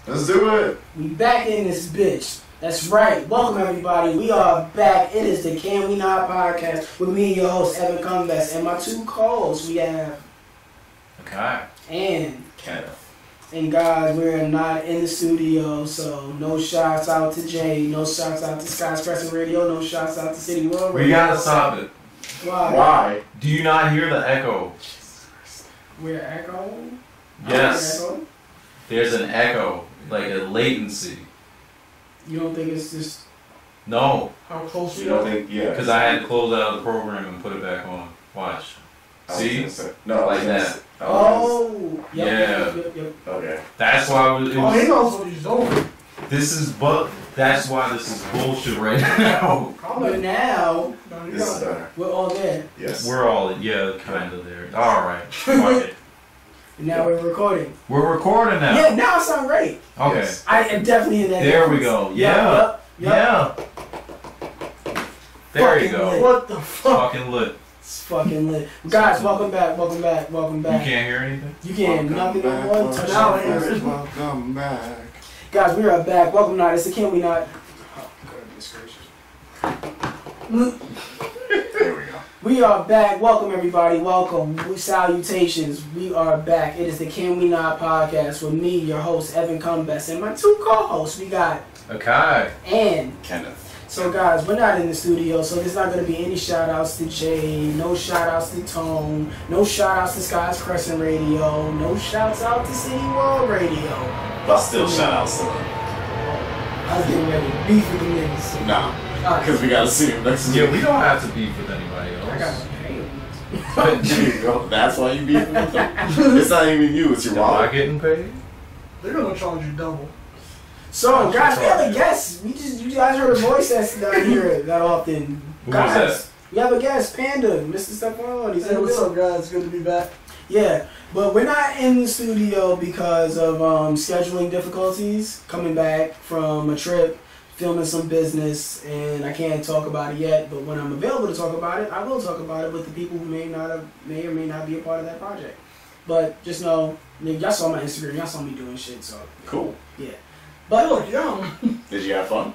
Let's do it. We back in this bitch. That's right. Welcome everybody. We are back. It is the Can We Not podcast with me, your host Evan Combest, and my two co-hosts. We have Okay. and Kenneth. And guys, we're not in the studio, so no shouts out to Jay, no shouts out to Sky's Crescent Radio, no shouts out to City World Radio. We gotta stop it. Why? Do you not hear the echo? We're echoing? Yes. We're echoing? There's an echo, like a latency. You don't think it's just No, how close You we don't are? think? Yeah. because I had to close out the program and put it back on. Watch. See? No, Like that. Oh, Yeah. Yep. Okay. That's why it Oh, he was, knows what he's doing. that's why this is bullshit right now. But now This is better. we're all there. Yes. We're all, kind of there. Alright, fuck it. And now we're recording. We're recording now. Yeah, now it sounds great. Okay. Yes. I am definitely in that. There we difference. go. Yeah. Yep. There you Fucking go. lit. What the fuck? Fucking lit. It's fucking lit. Guys, welcome back. You can't hear anything? You can't. Nothing but one touch. Welcome back. Guys, we are back. Welcome not. It's the Can We Not. Oh, goodness gracious. There we go. We are back. Welcome everybody. Welcome. Salutations. We are back. It is the Can We Not podcast with me, your host Evan Combest, and my two co-hosts. We got Okay. and. Kenneth. So guys, we're not in the studio, so there's not going to be any shout-outs to Jay, no shout-outs to Tone, no shout-outs to Sky's Crescent Radio, no shouts-out to City World Radio. But still shout outs to them. I was getting ready to beef with the niggas. Nah. Alright. Because we gotta see him next Yeah, week. we don't have to beef with anybody else. I got paid. There you go. That's why you beefing with them. It's not even you, it's your Am I wallet. getting paid? They're gonna charge you double. So guys, we have a guest. You guys heard a voice that's not here that often. Who Guys, was we have a guest, Panda, Mr. Stephon. He's in Hey, the what's building. up, guys? Good to be back. Yeah, but we're not in the studio because of scheduling difficulties. Coming back from a trip, filming some business, and I can't talk about it yet. But when I'm available to talk about it, I will talk about it with the people who may or may not be a part of that project. But just know, y'all saw my Instagram, y'all saw me doing shit. So Cool. yeah, You but look young. Did you have fun?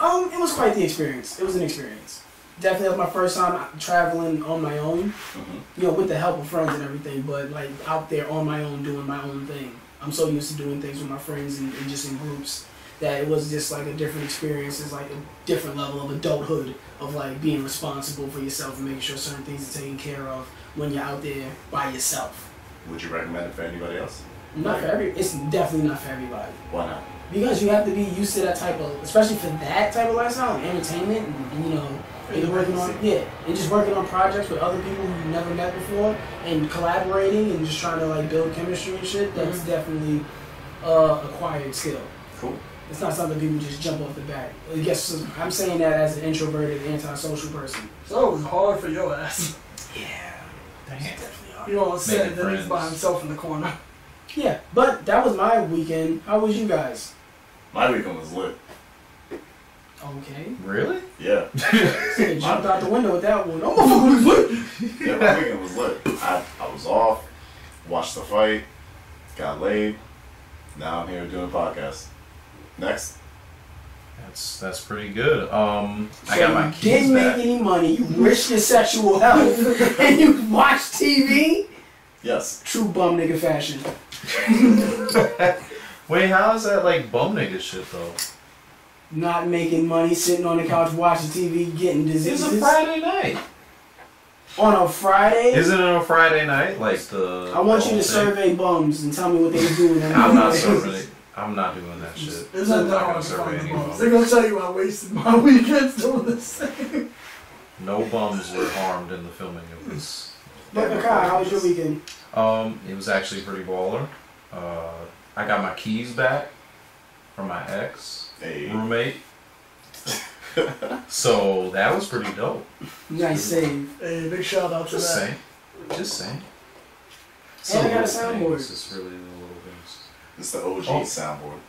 it was quite the experience. It was an experience. Definitely was my first time traveling on my own. Mm-hmm. You know, with the help of friends and everything, but like out there on my own doing my own thing. I'm so used to doing things with my friends and just in groups that it was just like a different experience. It's like a different level of adulthood of like being responsible for yourself and making sure certain things are taken care of when you're out there by yourself. Would you recommend it for anybody else? Not for it's definitely not for everybody. Why not? Because you have to be used to that type of, especially for that type of lifestyle, and entertainment, and you know, and working on, and just working on projects with other people who you never met before, and collaborating and just trying to like build chemistry and shit. That's definitely acquired skill. Cool. It's not something people just jump off the bat. I guess I'm saying that as an introverted, antisocial person. So it was hard for your ass. Yeah, that's definitely hard. You all said that he's friends. by himself in the corner. Yeah, but that was my weekend. How was you guys? My weekend was lit. Okay. Really? Yeah. So jumped out the window with that one. Oh, motherfucker was lit. Yeah, my weekend was lit. I was off, watched the fight, got laid. Now I'm here doing a podcast. Next. That's pretty good. I So got my you keys didn't back. make any money. You risked your sexual health, and you watch TV. Yes. True bum nigga fashion. Wait, how is that like bum nigga shit though? Not making money, sitting on the couch watching TV, getting diseases. It's a Friday night. On a Friday. Isn't it on a Friday night? Like the. I want the you to whole thing? survey bums and tell me what they were doing. I'm not surveying. I'm not doing that shit. There's I'm nothing not hard gonna to survey find the any bums. bums. They're gonna tell you I wasted my weekends doing the same. No bums were harmed in the filming of this. But Kai, how was your weekend? It was actually pretty baller. I got my keys back from my ex roommate. So that was pretty dope. Nice save. Hey, big shout out to Just that. saying. Just saying. And I got a Little soundboard. things, It's really the little things. It's the OG Oh. soundboard.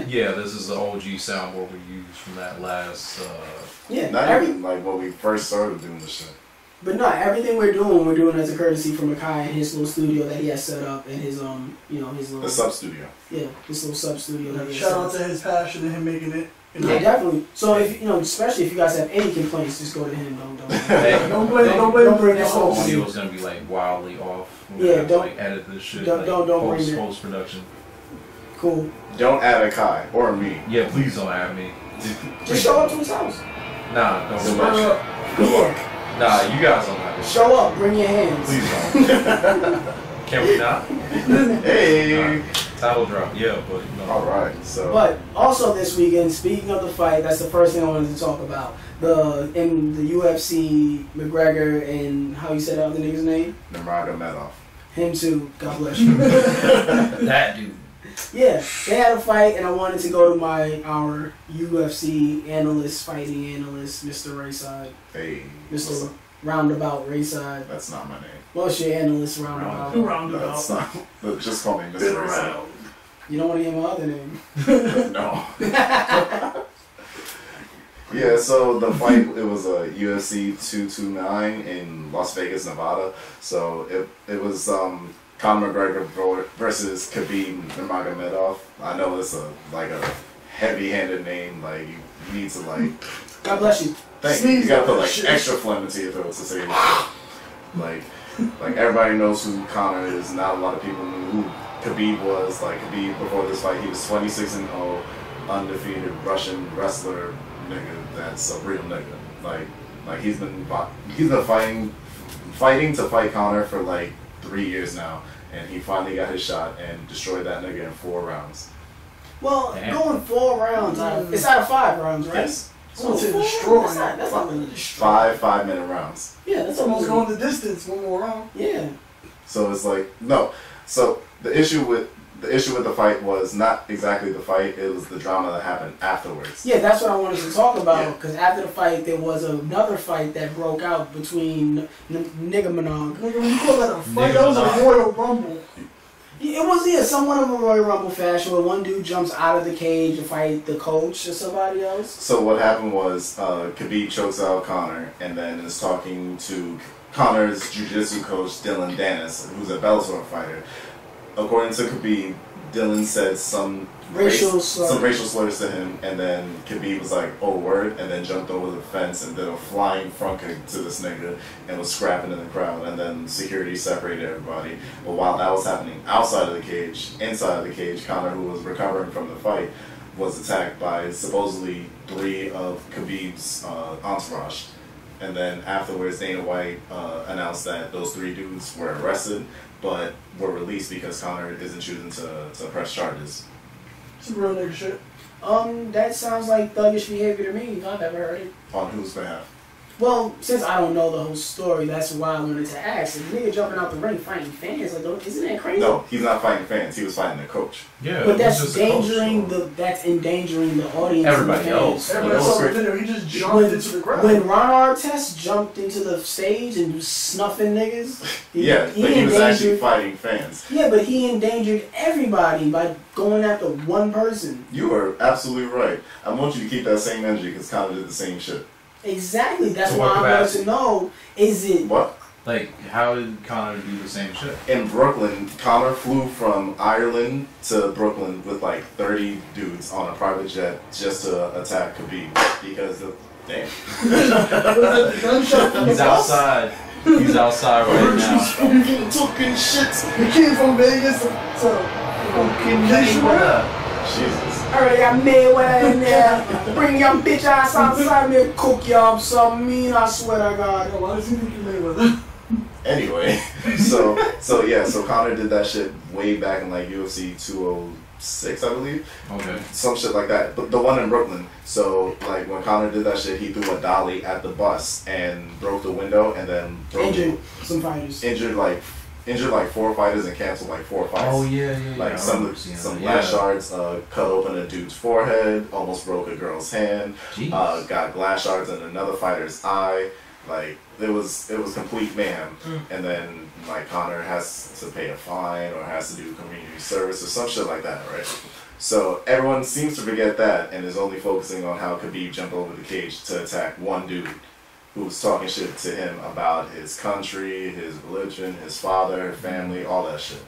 Yeah, this is the OG soundboard we used from that last. Yeah. Not Every even like when we first started doing this shit. But no, everything we're doing as a courtesy from Makai and his little studio that he has set up and his his little the sub studio. Yeah, this little sub studio. That he has Shout set out up. to his passion and him making it. Yeah, definitely. So if especially if you guys have any complaints, just go to him. Don't Don't bring this The whole audio's gonna be like wildly off. We're Yeah, gonna have to, don't- like edit this shit. don't- like, don't bring it. post production. Cool. Don't add a Kai or me. Yeah, please don't add me. Just show up to his house. Nah, don't. So do that much. shit. Yeah. Nah, you guys don't have this. Show up. Bring your hands. Please don't. Can we not? Hey. Title drop, yeah, but no. All right. So. But also this weekend, speaking of the fight, that's the first thing I wanted to talk about. In the UFC, McGregor and how you said that other nigga's name? Nurmagomedov. Him too. God bless you. That dude. Yeah, they had a fight, and I wanted to go to our UFC fighting analyst, Mr. Rayside, Hey. Mr. Roundabout Rayside. That's not my name. What's your analyst Roundabout? That's not. Just call me Mr. Rayside. You don't want to hear my other name. No. Yeah, so the fight, it was a UFC 229 in Las Vegas, Nevada. So it was Conor McGregor versus Khabib Nurmagomedov. I know it's a heavy-handed name. Like you need to God bless you. thank you. You gotta put extra phlegm into your throat to say it. Like everybody knows who Conor is. Not a lot of people knew who Khabib was. Like Khabib before this fight, he was 26-0, undefeated Russian wrestler. Nigga, that's a real nigga. Like he's been fighting to fight Conor for 3 years now, and he finally got his shot and destroyed that nigga in 4 rounds. Well, Damn. going 4 rounds, it's out of 5 rounds, right? Yes, I want to four? destroy. That's not really destroy. 5 5-minute rounds. Yeah, that's It's almost almost going the distance. One more round. Yeah. So it's no. So the issue with the fight was not exactly the fight; it was the drama that happened afterwards. Yeah, that's what I wanted to talk about, Yeah. because after the fight, there was another fight that broke out between Nigga Minog. Nigga, when you call that a fight, that was a Royal Rumble. It was, somewhat of a Royal Rumble fashion where one dude jumps out of the cage to fight the coach or somebody else. So what happened was Khabib chokes out Conor and then is talking to Conor's jiu-jitsu coach Dylan Dennis, who's a Bellator fighter. According to Khabib, Dylan said some racial slurs to him, and then Khabib was like, "Oh word," and then jumped over the fence and did a flying front kick to this nigga and was scrapping in the crowd, and then security separated everybody. But while that was happening outside of the cage, inside of the cage, Conor, who was recovering from the fight, was attacked by supposedly 3 of Khabib's entourage. And then afterwards, Dana White announced that those 3 dudes were arrested, but were released because Conor isn't choosing to press charges. Some real nigga shit. That sounds like thuggish behavior to me, if I've ever heard it. On whose behalf? Well, since I don't know the whole story, that's why I wanted to ask. If nigga jumping out the ring fighting fans, isn't that crazy? No, he's not fighting fans. He was fighting the coach. Yeah, But it that's was just a coach, endangering the audience. Everybody and the fans. else. Everybody saw the video. He just jumped into the crowd. When Ron Artest jumped into the stage and was snuffing niggas, But he was actually fighting fans. Yeah, but he endangered everybody by going after one person. You are absolutely right. I want you to keep that same energy because Conor did the same shit. Exactly. That's To why what I wanted capacity? to know, is it... What? Like, how did Conor do the same shit? In Brooklyn, Conor flew from Ireland to Brooklyn with 30 dudes on a private jet just to attack Khabib because of... Damn. He's outside. He's outside right now. You getting talking shit. He came from Vegas to Fucking nigga. Jesus. I already got Mayweather in there. Bring your bitch ass outside me and cook y'all something mean, I swear to God. Why does he think you Mayweather? Anyway, so Conor did that shit way back in UFC 206, I believe. Okay. Some shit like that. But the one in Brooklyn. So when Conor did that shit, he threw a dolly at the bus and broke the window and then Injured some fighters. Injured 4 fighters and canceled 4 fights. Oh yeah. Some glass shards cut open a dude's forehead, almost broke a girl's hand, got glass shards in another fighter's eye. It was complete mayhem. And then Conor has to pay a fine or has to do community service or some shit like that, right? So everyone seems to forget that and is only focusing on how Khabib jumped over the cage to attack one dude. who was talking shit to him about his country, his religion, his father, family, all that shit.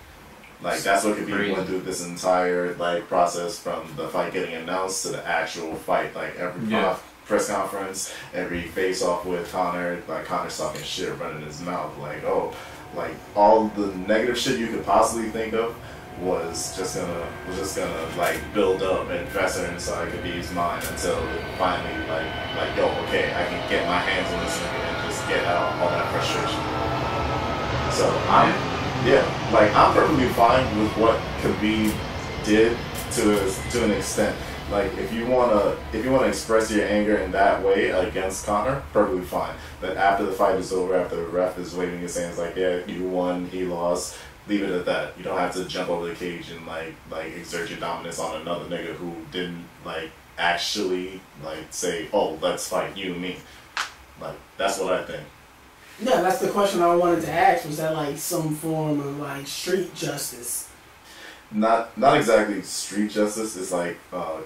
Like, that's what Khabib went through this entire, like, process from the fight getting announced to the actual fight. Like, every press conference, every face-off with Conor, like, Conor's talking shit, running his mouth. Like, oh, like, all the negative shit you could possibly think of was just gonna like build up and fester inside Khabib's mind until it finally like yo, okay, I can get my hands on this nigga and just get out all that frustration. So I'm perfectly fine with what Khabib did to an extent. Like, if you wanna express your anger in that way against Conor, perfectly fine. But after the fight is over, after the ref is waving his hands like, yeah, you won, he lost, leave it at that. You don't have to jump over the cage and like exert your dominance on another nigga who didn't like actually like say, oh, let's fight you and me. Like, that's what I think. Yeah, that's the question I wanted to ask. Was that like some form of like street justice? Not exactly street justice. It's like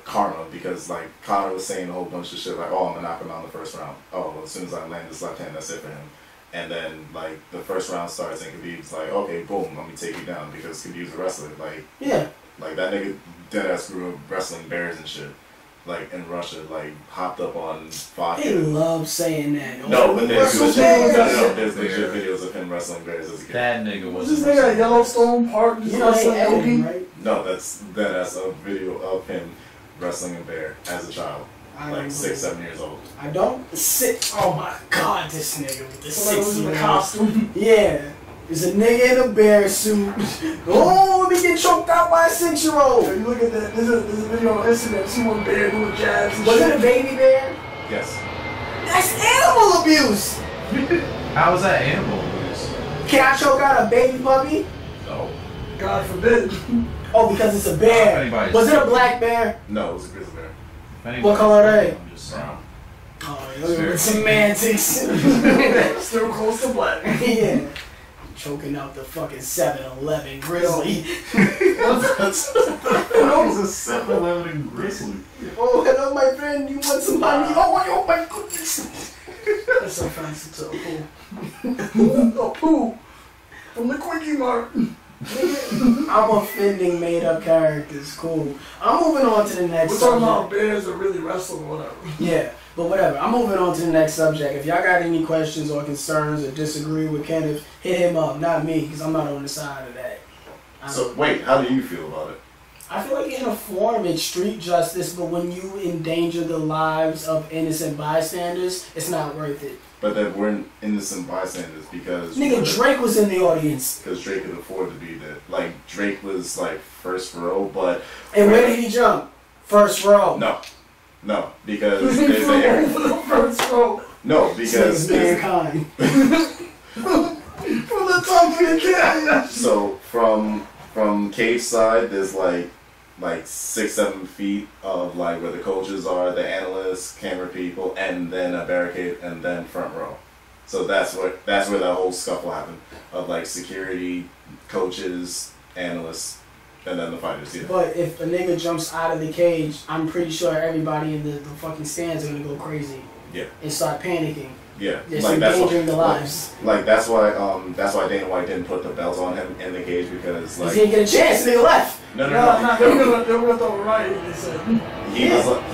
karma, because like Conor was saying a whole bunch of shit like, oh, I'm gonna knock him out in the first round. Oh, well, as soon as I land this left hand, that's it for him. And then like the first round starts and Khabib's like, okay, boom, let me take you down, because Khabib's a wrestler. Like, yeah, like that nigga deadass grew up wrestling bears and shit. Like in Russia, like hopped up on vodka. He loves saying that. No, but there's legit videos of him wrestling bears as a kid. That nigga was this nigga at Yellowstone Park. You know, editing, right? No, that's a video of him wrestling a bear as a child. Like 6, 7 years old. I don't sit. Oh my god, this nigga with the 6-year-old costume. Yeah. There's a nigga in a bear suit. Oh, let me get choked out by a 6-year-old. You look at that. There's a video on Instagram. See one bear doing jabs. Was it a baby bear? Yes. That's animal abuse. How is that animal abuse? Can I choke out a baby puppy? No. God forbid. Oh, because it's a bear. Was it a black bear? No, it was a grizzly bear. What color are they? I'm just saying. Oh, semantics. Still close to black. Yeah. Choking out the fucking 7-Eleven grizzly. What's that? Was a 7-Eleven grizzly? Oh, hello, my friend. You want some money? Oh my goodness. That's so fancy to a poo. A poo. From the Quickie Mart. I'm offending made-up characters. Cool. I'm moving on to the next subject. We're talking about bears that really wrestle or whatever. Yeah, but whatever. I'm moving on to the next subject. If y'all got any questions or concerns or disagree with Kenneth, hit him up, not me, because I'm not on the side of that. So, wait, how do you feel about it? I feel like in a form it's street justice, but when you endanger the lives of innocent bystanders, it's not worth it. But that we're innocent bystanders because... Nigga, Drake was in the audience. Because Drake could afford to be there. Like, Drake was, like, first row, but... And where did he jump? First row. No, because there's the area. First row. No, because... mankind. From the top of the cat. So, from cage side, there's, like 6-7 feet of like where the coaches are, the analysts, camera people, and then a barricade, and then front row. So that's where that whole scuffle happened of like security, coaches, analysts, and then the fighters. Yeah. But if a nigga jumps out of the cage, I'm pretty sure everybody in the fucking stands are gonna go crazy. Yeah. And start panicking. Yeah, just like endangering the lives. Like that's why Dana White didn't put the belt on him in the cage, because like he didn't get a chance. Nigga left. No. They were gonna throw it right. They said he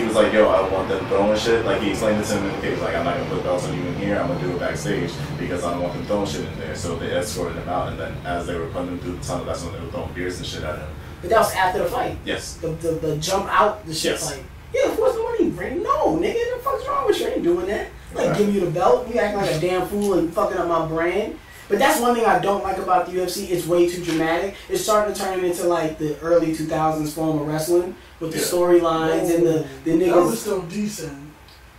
was like, yo, I want them throwing shit. Like he explained it to him in the cage, like I'm not gonna put belts on you in here. I'm gonna do it backstage because I don't want them throwing shit in there. So they escorted him out, and then as they were putting him through the tunnel, that's when they were throwing beers and shit at him. But that was after the fight. Yes. The jump out, the shit yes. Like, yeah, of course nobody bring. No, nigga, what the fuck's wrong with you? I ain't doing that. Like, give you the belt, you acting like a damn fool and fucking up my brand. But that's one thing I don't like about the UFC. It's way too dramatic. It's starting to turn into like the early 2000s form of wrestling with the storylines and the niggas. That was still decent.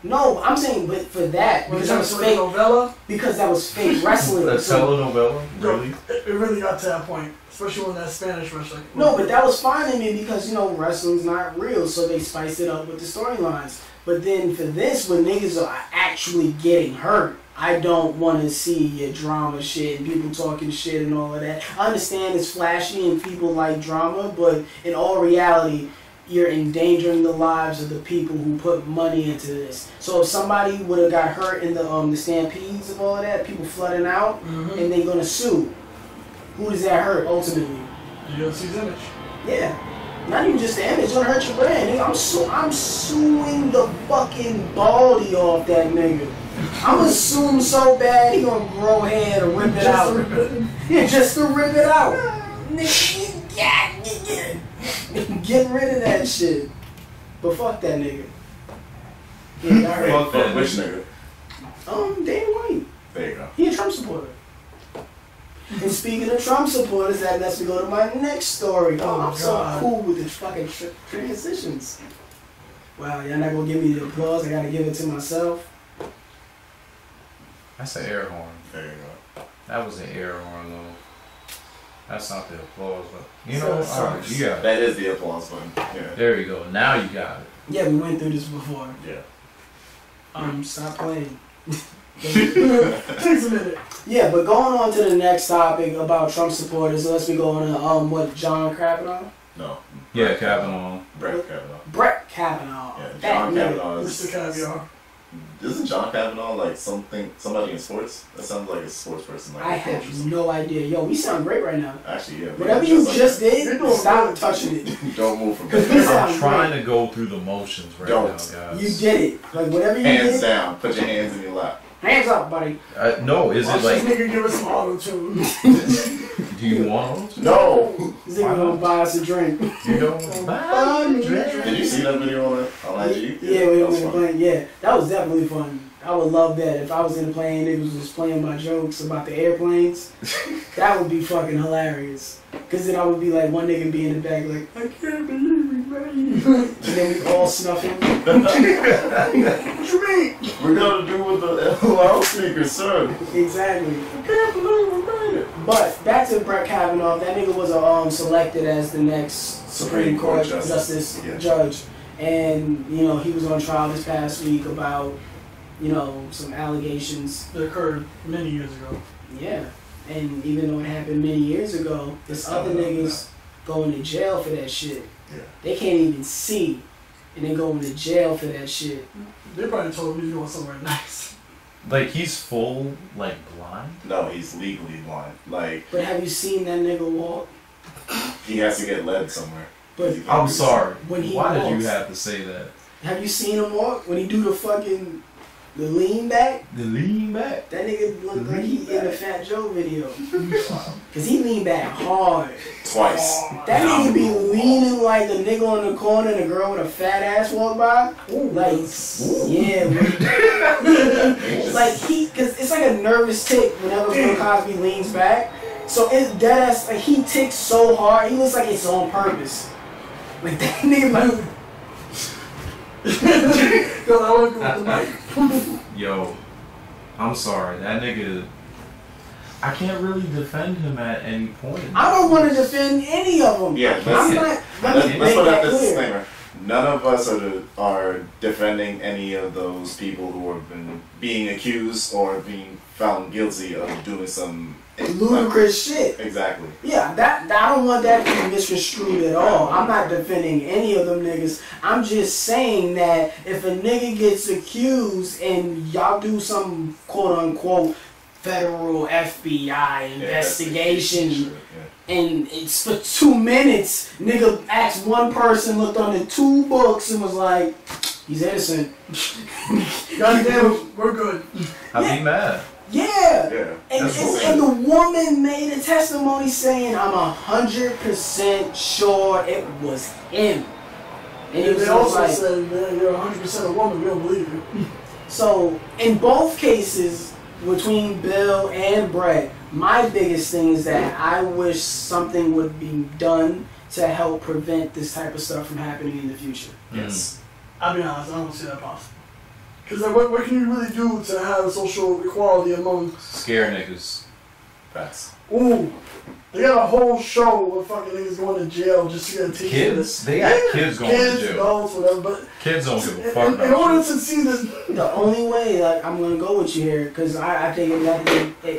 No, I'm saying, but for that, because that was fake. Novella? Because that was fake wrestling. That telenovela? Really? It really got to that point. Especially when that Spanish wrestling. No, but that was fine to me because, you know, wrestling's not real, so they spiced it up with the storylines. But then for this, when niggas are actually getting hurt, I don't want to see your drama shit and people talking shit and all of that. I understand it's flashy and people like drama, but in all reality, you're endangering the lives of the people who put money into this. So if somebody would have got hurt in the stampedes and all of that, people flooding out, and they're gonna sue, who does that hurt ultimately? The UFC's image. Yeah. Not even just the image, it's gonna hurt your brand. Nigga, I'm suing the fucking baldy off that nigga. I'm gonna sue him so bad he gonna grow hair and rip it out. Just to rip it out. Nigga, get rid of that shit. But fuck that nigga. Yeah, I heard. Fuck which nigga? Dan White. There you go. He a Trump supporter. And speaking of Trump supporters, that lets me go to my next story. I'm so cool with the fucking transitions. Wow, y'all not gonna give me the applause? I gotta give it to myself. That's an air horn. There you go. That was an air horn though. That's not the applause, but you know, So, alright, you got it. That is the applause button. Yeah. There you go. Now you got it. Yeah, we went through this before. Yeah. Stop playing. Takes a minute. Yeah, but going on to the next topic about Trump supporters, let's be going to what, John Kavanaugh? No. Yeah, Kavanaugh. Brett Kavanaugh. Brett Kavanaugh. Yeah, That John nigga. Kavanaugh is. Mr. Caviar. Isn't John Kavanaugh like somebody in sports? That sounds like a sports person. Like I have no idea. Yo, we sound great right now. Actually, yeah. Whatever you just did. did, stop touching it. Don't move from We there. sound I'm trying great. to go through the motions right Don't. now, guys. You did it. Like whatever you Hands did. down. Put your hands in your lap. Hands up, buddy. No, is it Watch like? this nigga give us some auto tune. Do you want? No. This nigga gonna buy us a drink. You don't buy me drink. Did you see that video on IG? Yeah, we that was were fun. playing. Yeah, that was definitely fun. I would love that if I was in the plane. Niggas was playing my jokes about the airplanes. That would be fucking hilarious. Cause then I would be like, one nigga be in the back like, I can't believe we made it. And then we all snuffing. What you mean? We're gonna do with the loudspeaker, sir. Exactly. I can't believe we made it. But back to Brett Kavanaugh. That nigga was selected as the next Supreme Court Justice Yeah. judge, and you know he was on trial this past week about some allegations. That occurred many years ago. Yeah, and even though it happened many years ago, there's other niggas going to jail for that shit. Yeah. They can't even see, and they going to jail for that shit. They probably told me you want somewhere nice. Like he's full, like blind. No, he's legally blind. Like But have you seen that nigga walk? he has to get led somewhere. But I'm sorry. When he Why did walks. you have to say that? have you seen him walk? When he do the lean back? The lean back. That nigga look like he in a Fat Joe video. Cause he lean back hard. Twice. That nigga be leaning like a nigga on the corner and a girl with a fat ass walk by. Like, yeah. Like cause it's like a nervous tick whenever Bill Cosby leans back. So it's dead ass, like he ticks so hard, he looks like it's on purpose. Like that nigga like, Cause I want to go with the mic. Yo, I'm sorry. That nigga. I can't really defend him at any point. I don't want to defend any of them. Yeah, I'm not. Let me let's make put that out this clear. disclaimer. None of us are defending any of those people who have been being accused or being found guilty of doing some Ludicrous shit. Exactly. Yeah, that I don't want that to be misconstrued at all. I'm not defending any of them niggas. I'm just saying that if a nigga gets accused and y'all do some quote unquote federal FBI investigation and it's for 2 minutes, nigga asked one person, looked under 2 books and was like, he's innocent. Goddamn, we're good. I'd be mad. Yeah. And That's the woman made a testimony saying, I'm 100% sure it was him. And it was they also like, said, man, you're 100% a woman, we don't believe you. so in both cases, between Bill and Brett, my biggest thing is that I wish something would be done to help prevent this type of stuff from happening in the future. Yes. I'll be honest, I don't see that possible. Because like, what can you really do to have social equality among... Scare niggas. Facts. Ooh. They got a whole show of fucking niggas going to jail just to get a ticket. Kids? They got kids going kids, to jail. Adults, whatever, but... Kids don't give a fuck In order about to see this... The only way, like, I'm gonna go with you here, because I think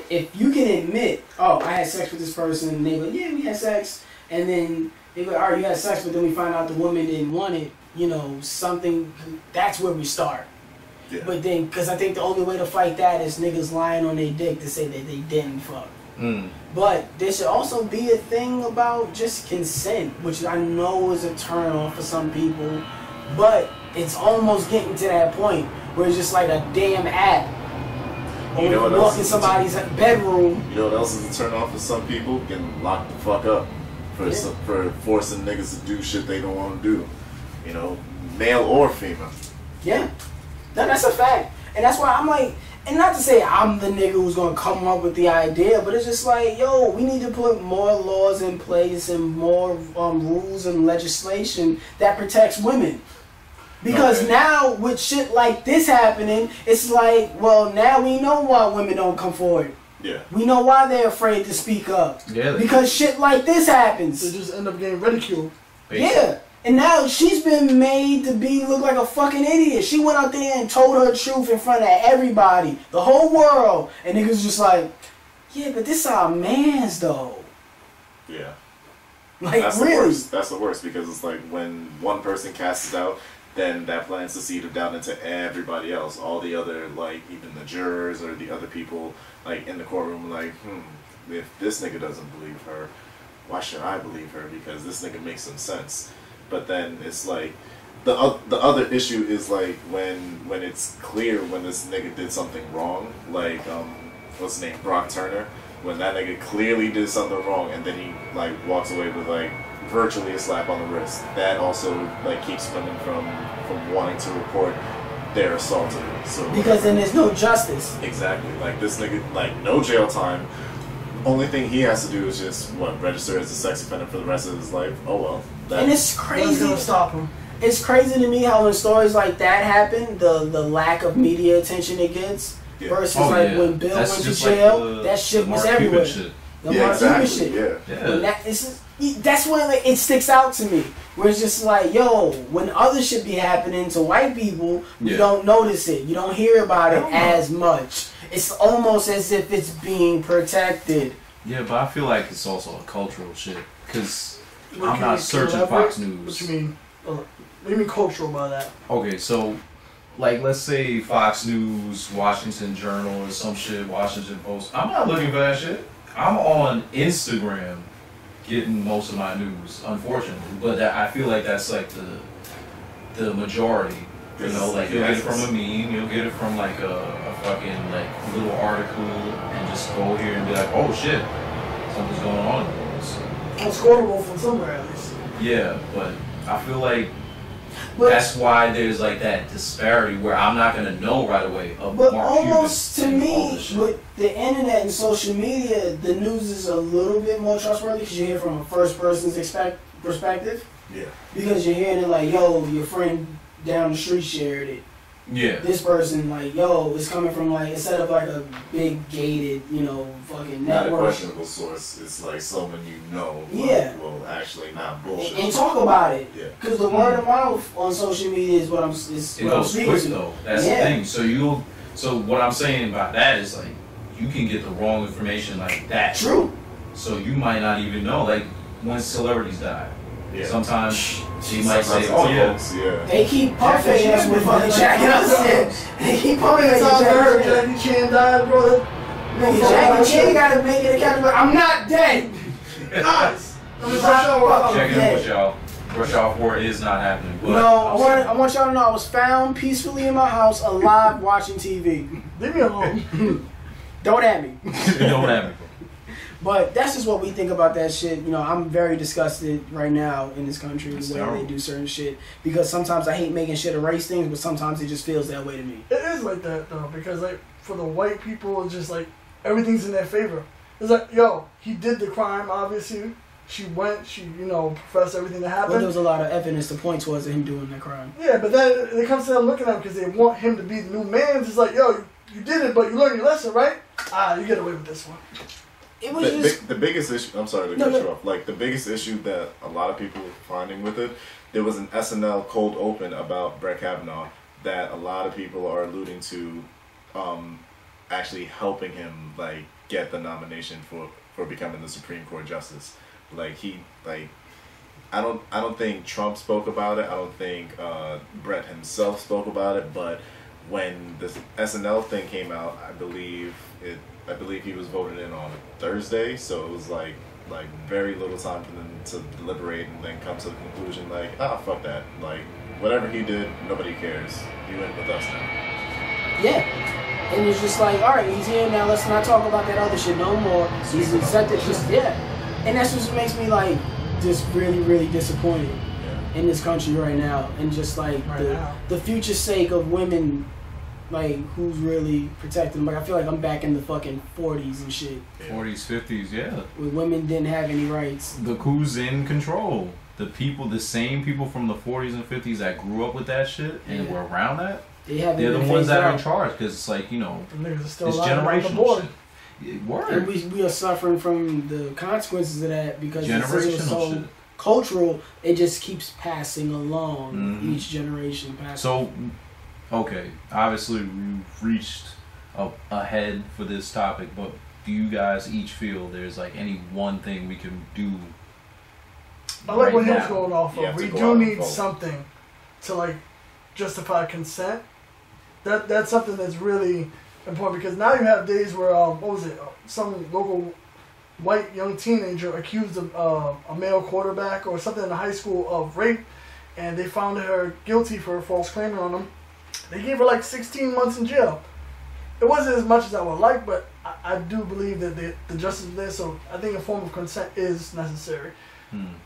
if you can admit, oh, I had sex with this person, and they go, yeah, we had sex, and then They go, all right, you had sex, but then we find out the woman didn't want it. You know, something. That's where we start. Yeah. But then, because I think the only way to fight that is niggas lying on their dick to say that they didn't fuck. But there should also be a thing about just consent, which I know is a turn off for some people, but it's almost getting to that point where it's just like a damn app. Or you walk in somebody's bedroom. You know what else is a turn off for some people? Getting locked the fuck up for forcing niggas to do shit they don't want to do. You know, male or female. Yeah. No, that's a fact. And that's why I'm like, and not to say I'm the nigga who's gonna come up with the idea, but it's just like, yo, we need to put more laws in place and more rules and legislation that protects women. Because now with shit like this happening, it's like, well, now we know why women don't come forward. Yeah. We know why they're afraid to speak up. Yeah. Because shit like this happens. They just end up getting ridiculed. Basically. Yeah. And now she's been made to look like a fucking idiot. She went out there and told her truth in front of everybody, the whole world, and niggas just like, yeah, but this our man's though. Yeah. Like, that's really? The worst. That's the worst because it's like when one person casts it out, then that plants the seed of doubt into everybody else. All the other, like, even the jurors or the other people, like, in the courtroom, like, if this nigga doesn't believe her, why should I believe her? Because this nigga makes some sense. But then it's like, the other issue is like when it's clear when this nigga did something wrong, like, what's his name, Brock Turner, when that nigga clearly did something wrong and then he, like, walks away with, like, virtually a slap on the wrist. That also, like, keeps women from wanting to report their assaulter. So because then there's no justice. Exactly. Like, this nigga, like, no jail time. Only thing he has to do is just register as a sex offender for the rest of his life. Oh well. And it's crazy. What's gonna stop him? It's crazy to me how when stories like that happen, the lack of media attention it gets versus when Bill went to jail, like that shit was everywhere. The Mark Cuban shit. Yeah. That's when it sticks out to me. Where it's just like, yo, when other shit be happening to white people, you don't notice it. You don't hear about it as much. It's almost as if it's being protected. Yeah, but I feel like it's also a cultural shit. Because I'm not searching Fox News. What you mean? What do you mean cultural by that? Okay, so, like, let's say Fox News, Washington Journal, or some shit, Washington Post. I'm not looking for that shit. I'm on Instagram getting most of my news, unfortunately. But I feel like that's like the majority. You know, like you'll get it from a meme, you'll get it from like a fucking like little article, and just go here and be like, oh shit, something's going on in the world. So, it's quotable from somewhere at least. Yeah, but I feel like that's why there's like that disparity where I'm not gonna know right away. But almost to me, with the internet and social media, the news is a little bit more trustworthy because you hear from a first person's perspective. Yeah. Because you're hearing it like, yo, your friend down the street shared it. Yeah. This person, like, yo, it's coming from like, instead of like a big gated, fucking network. Not a questionable source. It's like someone you know. Yeah. Well, actually, not bullshit. And talk about it. Yeah. Because the word of mouth on social media is what I'm. It goes quick though. That's the thing. So what I'm saying about that is like, you can get the wrong information like that. True. So you might not even know. Like when celebrities die. Yeah. Sometimes she might say, "Oh yeah." They keep pumping us with fucking Jackie Chan. They keep pumping us with Jackie Chan died, brother. Jackie Chan gotta make it a category. I'm not dead. Nice. Checking in with y'all. Rush Hour 4 is not happening. But no, I want y'all to know I was found peacefully in my house, alive, watching TV. Leave me alone. Don't at me. Don't at me. But that's just what we think about that shit. I'm very disgusted right now in this country the way they do certain shit. Because sometimes I hate making shit erase things, but sometimes it just feels that way to me. It is like that though, because like for the white people, it's just like everything's in their favor. It's like, yo, he did the crime, obviously. She professed everything that happened. Well, there was a lot of evidence to point towards him doing that crime. Yeah, but then it comes to them looking at him because they want him to be the new man. It's like, yo, you did it, but you learned your lesson, right? You get away with this one. It was the biggest issue. I'm sorry to cut you off. Like the biggest issue that a lot of people are finding with it, there was an SNL cold open about Brett Kavanaugh that a lot of people are alluding to, actually helping him like get the nomination for becoming the Supreme Court justice. Like I don't think Trump spoke about it. I don't think Brett himself spoke about it. But when this SNL thing came out, I believe he was voted in on Thursday. So it was like very little time for them to deliberate and then come to the conclusion like, fuck that. Like whatever he did, nobody cares. He went with us now. Yeah. And it's just like, all right, he's here now. Let's not talk about that other shit no more. He's accepted. Just and that's what makes me like just really, really disappointed in this country right now, and just like the future sake of women, like who's really protecting them. Like I feel like I'm back in the fucking 40s and shit. 40s, 50s, yeah. Where women didn't have any rights. Look who's in control. The same people from the 40s and 50s that grew up with that shit and were around that. They're the ones that are in charge, because it's like, you know, it's generational shit. Word. And we are suffering from the consequences of that because it's so cultural. It just keeps passing along. Each generation passes. So, okay, obviously we've reached ahead for this topic, but do you guys each feel there's like any one thing we can do? I like what he was now? going off of. We do need something to like justify consent. That's something that's really important, because now you have days where some local white young teenager accused of a male quarterback or something in the high school of rape, and they found her guilty for false claiming on him. They gave her like 16 months in jail. It wasn't as much as I would like, but I do believe that the justice is there. So I think a form of consent is necessary.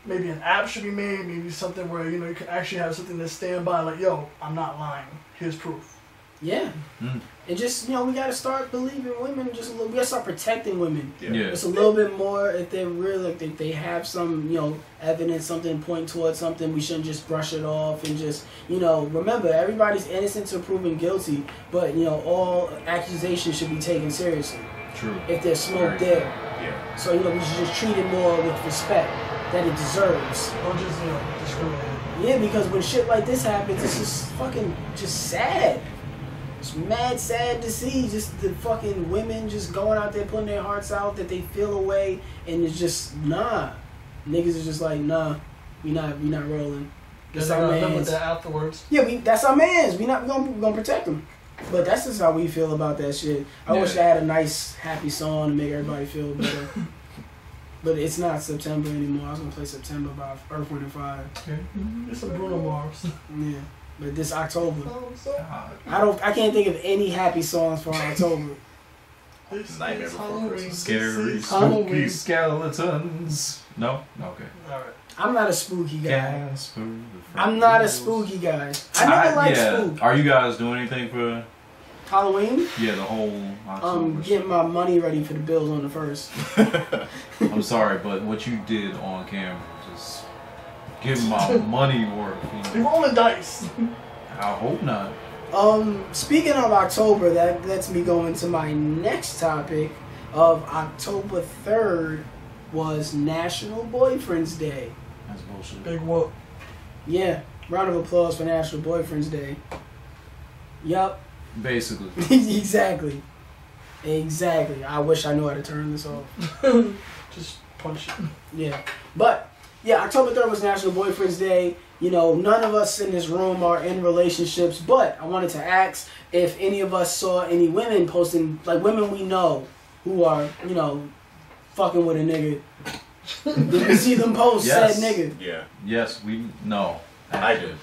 Maybe an app should be made. Maybe something where you can actually have something to stand by. Like, yo, I'm not lying. Here's proof. Yeah. And just, we gotta start believing women just a little. We gotta start protecting women. Yeah. Just a little bit more. If they're real, if they have some, evidence, something point towards something, we shouldn't just brush it off and just, remember, everybody's innocent to proven guilty, but, all accusations should be taken seriously. True. If there's smoke there. Yeah. So, we should just treat it more with respect that it deserves. Or just, discriminate. Yeah, because when shit like this happens, it's just fucking sad. It's mad sad to see just the fucking women just going out there putting their hearts out that they feel away, and it's just niggas is just like we not rolling. That's our mans. mans. That afterwards. Yeah, that's our mans. We gonna protect them. But that's just how we feel about that shit. I wish I had a nice happy song to make everybody feel better. But it's not September anymore. I was gonna play September by Earth, Wind and Fire. It's some Bruno Mars. Yeah. But this October, I can't think of any happy songs for October. Nightmare Before Christmas. Scary, spooky skeletons. No? Okay. All right. I'm not a spooky guy. I'm not a spooky guy. I never liked spook. Are you guys doing anything for Halloween? Yeah, the whole October. Getting my money ready for the bills on the 1st. I'm sorry, but what you did on camera, just give my money worth. You rolling dice. I hope not. Speaking of October, that lets me go into my next topic of October 3rd was National Boyfriends Day. That's bullshit. Big whoop. Yeah, round of applause for National Boyfriends Day. Yup. Basically. Exactly. I wish I knew how to turn this off. Just punch it. Yeah. But, yeah, October 3rd was National Boyfriends Day. None of us in this room are in relationships, but I wanted to ask if any of us saw any women posting, like women we know who are, fucking with a nigga. Did you see them post said nigga? Yeah. Yes, no. I did.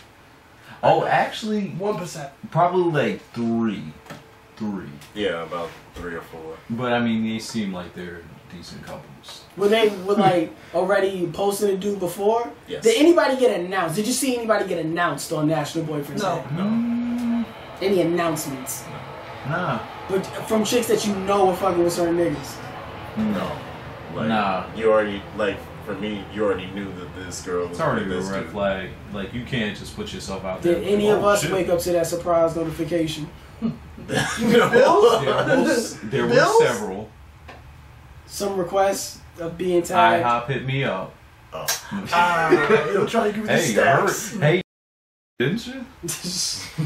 Oh, actually, 1%. Probably like three. Yeah, about 3 or 4. But I mean, they seem like they're decent couples. Were they like already posting a dude before? Yes. Did anybody get announced? Did you see anybody get announced on National Boyfriends Day? No. Any announcements? Nah. But from chicks that you know were fucking with certain niggas? No. Nah. You already, for me, you already knew that this girl was It's already with a this red dude. flag. Like, you can't just put yourself out there. Did any of us wake up to that surprise notification? Bills? There were several. Some requests of being tagged. IHOP hit me up. You'll try to give me the stacks. Hey, didn't you?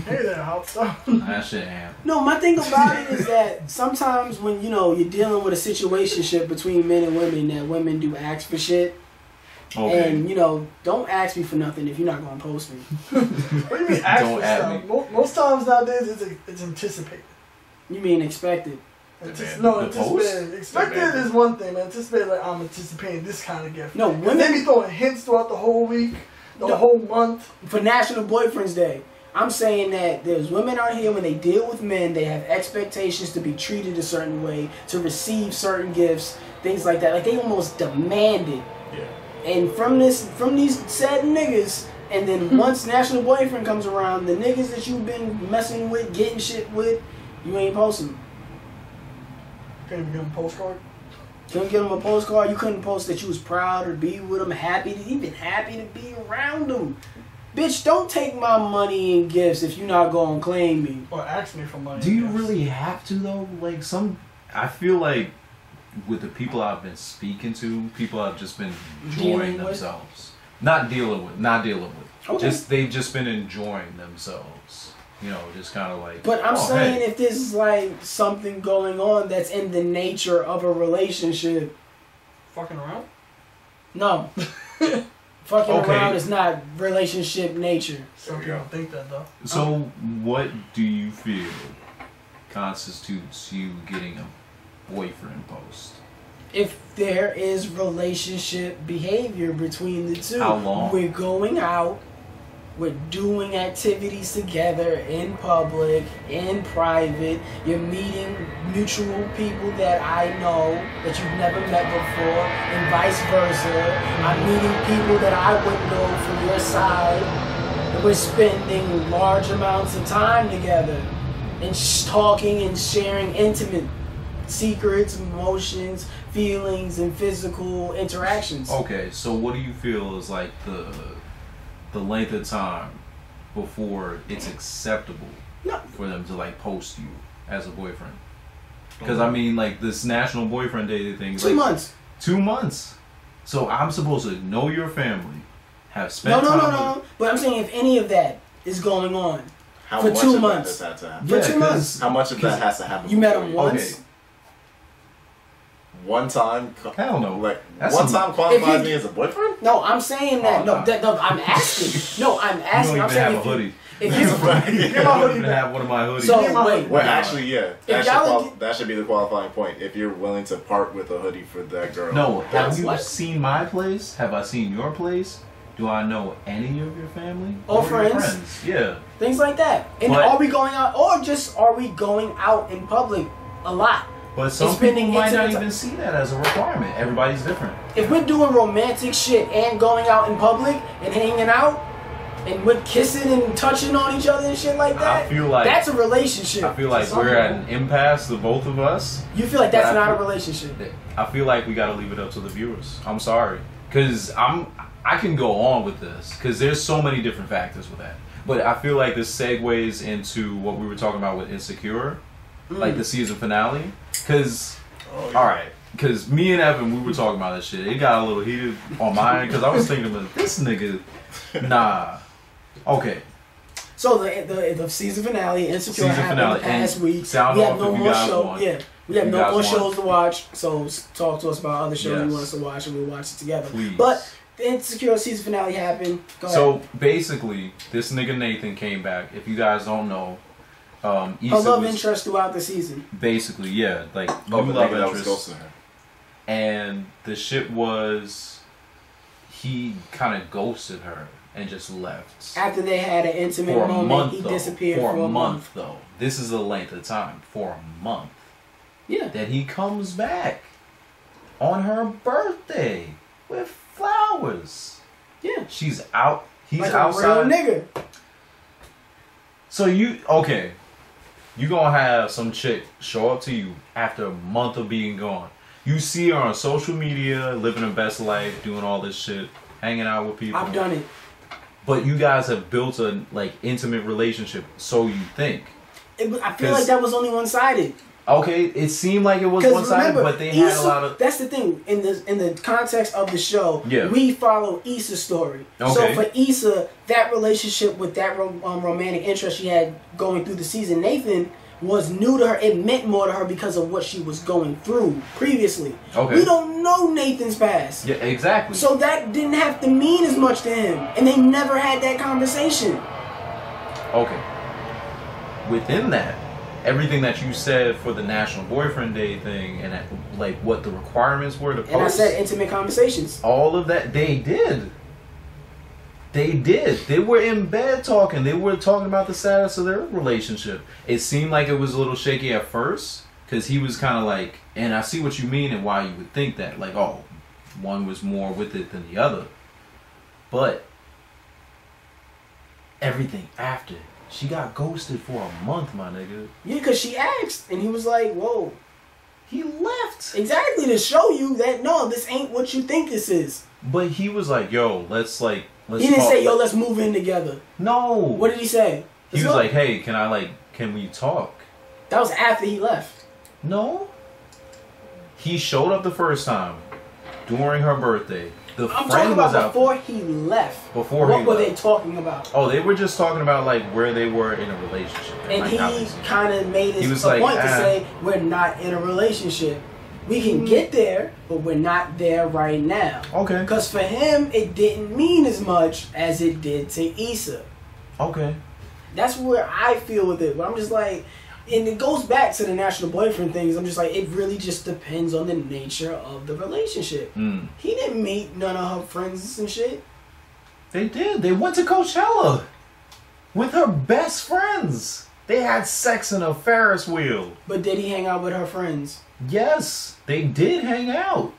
Hey there, Hop. That shit happened. No, my thing about it is that sometimes when, you're dealing with a situationship between men and women, that women do ask for shit. Okay. And don't ask me for nothing if you're not gonna post me. What do you mean ask Don't for at stuff? me. Most times nowadays it's anticipated. You mean expected? No, The anticipated. post? Expected is one thing, but anticipated, like, I'm anticipating this kind of gift. No, And women they be throwing hints throughout the whole week, the whole month. for National Boyfriend's Day. I'm saying that there's women out here when they deal with men, they have expectations to be treated a certain way, to receive certain gifts, things like that. Like they almost demand it. Yeah. And from these said niggas, and then once National Boyfriend comes around, the niggas that you've been messing with, getting shit with, you ain't posting. Can't even get them a postcard. Couldn't get them a postcard. You couldn't post that you was proud to be with them, even happy to be around them. Bitch, don't take my money and gifts if you're not gonna claim me. Or ask me for money. Do you really have to though? Like I feel like with the people I've been speaking to, people have just been enjoying themselves. Not dealing with. Okay. They've just been enjoying themselves. Just kind of like. But I'm saying hey. if there's like something going on that's in the nature of a relationship. Fucking around? No. Fucking Okay. around is not relationship nature. Some people think that though. So what do you feel constitutes you getting a boyfriend post? If there is relationship behavior between the two. How long? We're going out. We're doing activities together in public, in private. You're meeting mutual people that I know that you've never met before, and vice versa. I'm meeting people that I wouldn't know from your side. And we're spending large amounts of time together and talking and sharing intimate secrets, emotions, feelings, and physical interactions. Okay, so what do you feel is like the length of time before it's acceptable for them to like post you as a boyfriend? Because I mean, like this National Boyfriend Day thing. 2 months. 2 months. So I'm supposed to know your family, have spent time. No. But I'm saying if any of that is going on How for much 2 of months. that does that have to happen? For 2 months. How much of that has to happen? You met before him you- once. Okay. One time. Hell no. Like That's one some- time qualifies If me you- as a boyfriend. No, I'm saying that. Oh, no, no. I'm asking. No, I'm You asking. don't I'm even saying have a hoodie. if You you. don't even have one of my hoodies. So Yeah, wait. Well, actually, yeah. If y'all That should be the qualifying point. If you're willing to part with a hoodie for that girl. No, have you What? seen my place? Have I seen your place? Do I know any of your family? Or your friends? Yeah. Things like that. And But- are we going out, or just are we going out in public a lot? But some spending people might not intimate even see that as a requirement. Everybody's different. If we're doing romantic shit and going out in public and hanging out, and we're kissing and touching on each other and shit like that, I feel like that's a relationship. I feel like to some we're at people. an impasse, the both of us. You feel like that's but I not a feel- relationship. I feel like we gotta leave it up to the viewers. I'm sorry, cause I can go on with this, cause there's so many different factors with that. But I feel like this segues into what we were talking about with Insecure, like the season finale. Cause all right, cause me and Evan, we were talking about this shit. It got a little heated on mine, cause I was thinking about this nigga. Nah. Okay. So the season finale, Insecure, Season happened finale, the past and week. sound We off have no if you more guys shows. want. Yeah, we have You no guys more want. shows to watch. So talk to us about other shows you Yes. want us to watch, and we'll watch it together. Please. But the Insecure season finale happened. Go ahead. So basically, this nigga Nathan came back. If you guys don't know, Issa her love was interest throughout the season. basically, yeah, like Oh, new the love nigga that was interest. ghosting her. And the shit was, he kind of ghosted her and just left. After they had an intimate For a moment, month, he though. disappeared For for a month, though. This is the length of time. For a month. Yeah. That he comes back on her birthday with flowers. Yeah. She's out. He's Like outside. a real nigga. So you gonna have some chick show up to you after a month of being gone. You see her on social media, living her best life, doing all this shit, hanging out with people. I've done it. But you guys have built a like intimate relationship, so you think. I feel like that was only one-sided. Okay, it seemed like it was Because one-sided, remember, but they had a Issa, lot of. that's the thing in the context of the show. Yeah. We follow Issa's story. Okay. So for Issa, that relationship with that romantic interest she had going through the season, Nathan was new to her. It meant more to her because of what she was going through previously. Okay. We don't know Nathan's past. Yeah, exactly. So that didn't have to mean as much to him. And they never had that conversation. Okay. Within that, everything that you said for the National Boyfriend Day thing and like what the requirements were to post. And I said intimate conversations. All of that, they did. They did. They were in bed talking. They were talking about the status of their relationship. It seemed like it was a little shaky at first because he was kind of like, and I see what you mean and why you would think that. Like, oh, one was more with it than the other. But everything after, she got ghosted for a month, my nigga. Yeah, because she asked. And he was like, whoa. He left. Exactly, to show you that, no, this ain't what you think this is. But he was like, yo, let's He didn't say, yo, let's move in together. No. What did he say? He was like, hey, can we talk? That was after he left. No. He showed up the first time during her birthday. I'm talking about before he left. What were they talking about? Oh, they were just talking about like where they were in a relationship. And he kind of made his point to say, we're not in a relationship. We can get there, but we're not there right now. Okay. Because for him, it didn't mean as much as it did to Issa. Okay. That's where I feel with it. But I'm just like, and it goes back to the national boyfriend things. I'm just like, it really just depends on the nature of the relationship. He didn't meet none of her friends and shit. They did. They went to Coachella with her best friends. They had sex in a Ferris wheel. But did he hang out with her friends? Yes, they did hang out.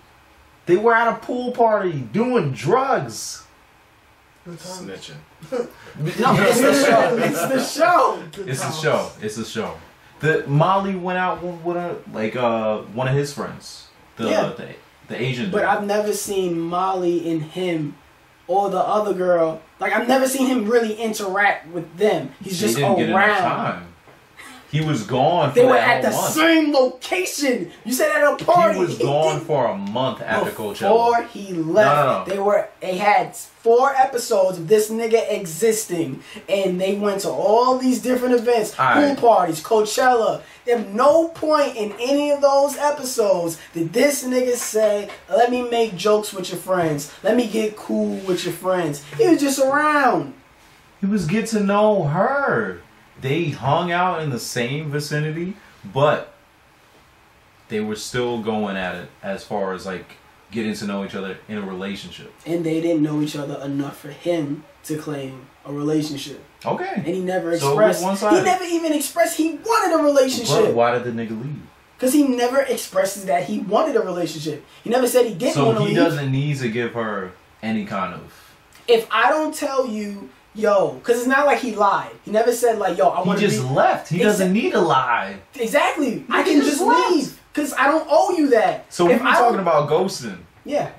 They were at a pool party doing drugs. Snitching. No, it's the show. It's the show. It's the show. It's the show. Molly went out with one of his friends. The Asian. But I've never seen Molly and him or the other girl. Like, I've never seen him really interact with them. He's just around. Get enough time. He was gone for They were at the same location. You said at a party. He was gone for a month after Coachella. Before he left. No. They had 4 episodes of this nigga existing. And they went to all these different events. Pool parties, Coachella. There's no point in any of those episodes did this nigga say, let me make jokes with your friends. Let me get cool with your friends. He was just around. He was get to know her. They hung out in the same vicinity, but they were still going at it as far as like getting to know each other in a relationship. And they didn't know each other enough for him to claim a relationship. Okay. And he never expressed. He never even expressed he wanted a relationship. But why did the nigga leave? Because he never expresses that he wanted a relationship. He never said he didn't want to leave. So he doesn't need to give her any kind of... If I don't tell you... Yo, because it's not like he lied. He never said like, yo, I want to He just left. He doesn't need to lie. Exactly. I can just leave because I don't owe you that. So we're talking about ghosting. Yeah.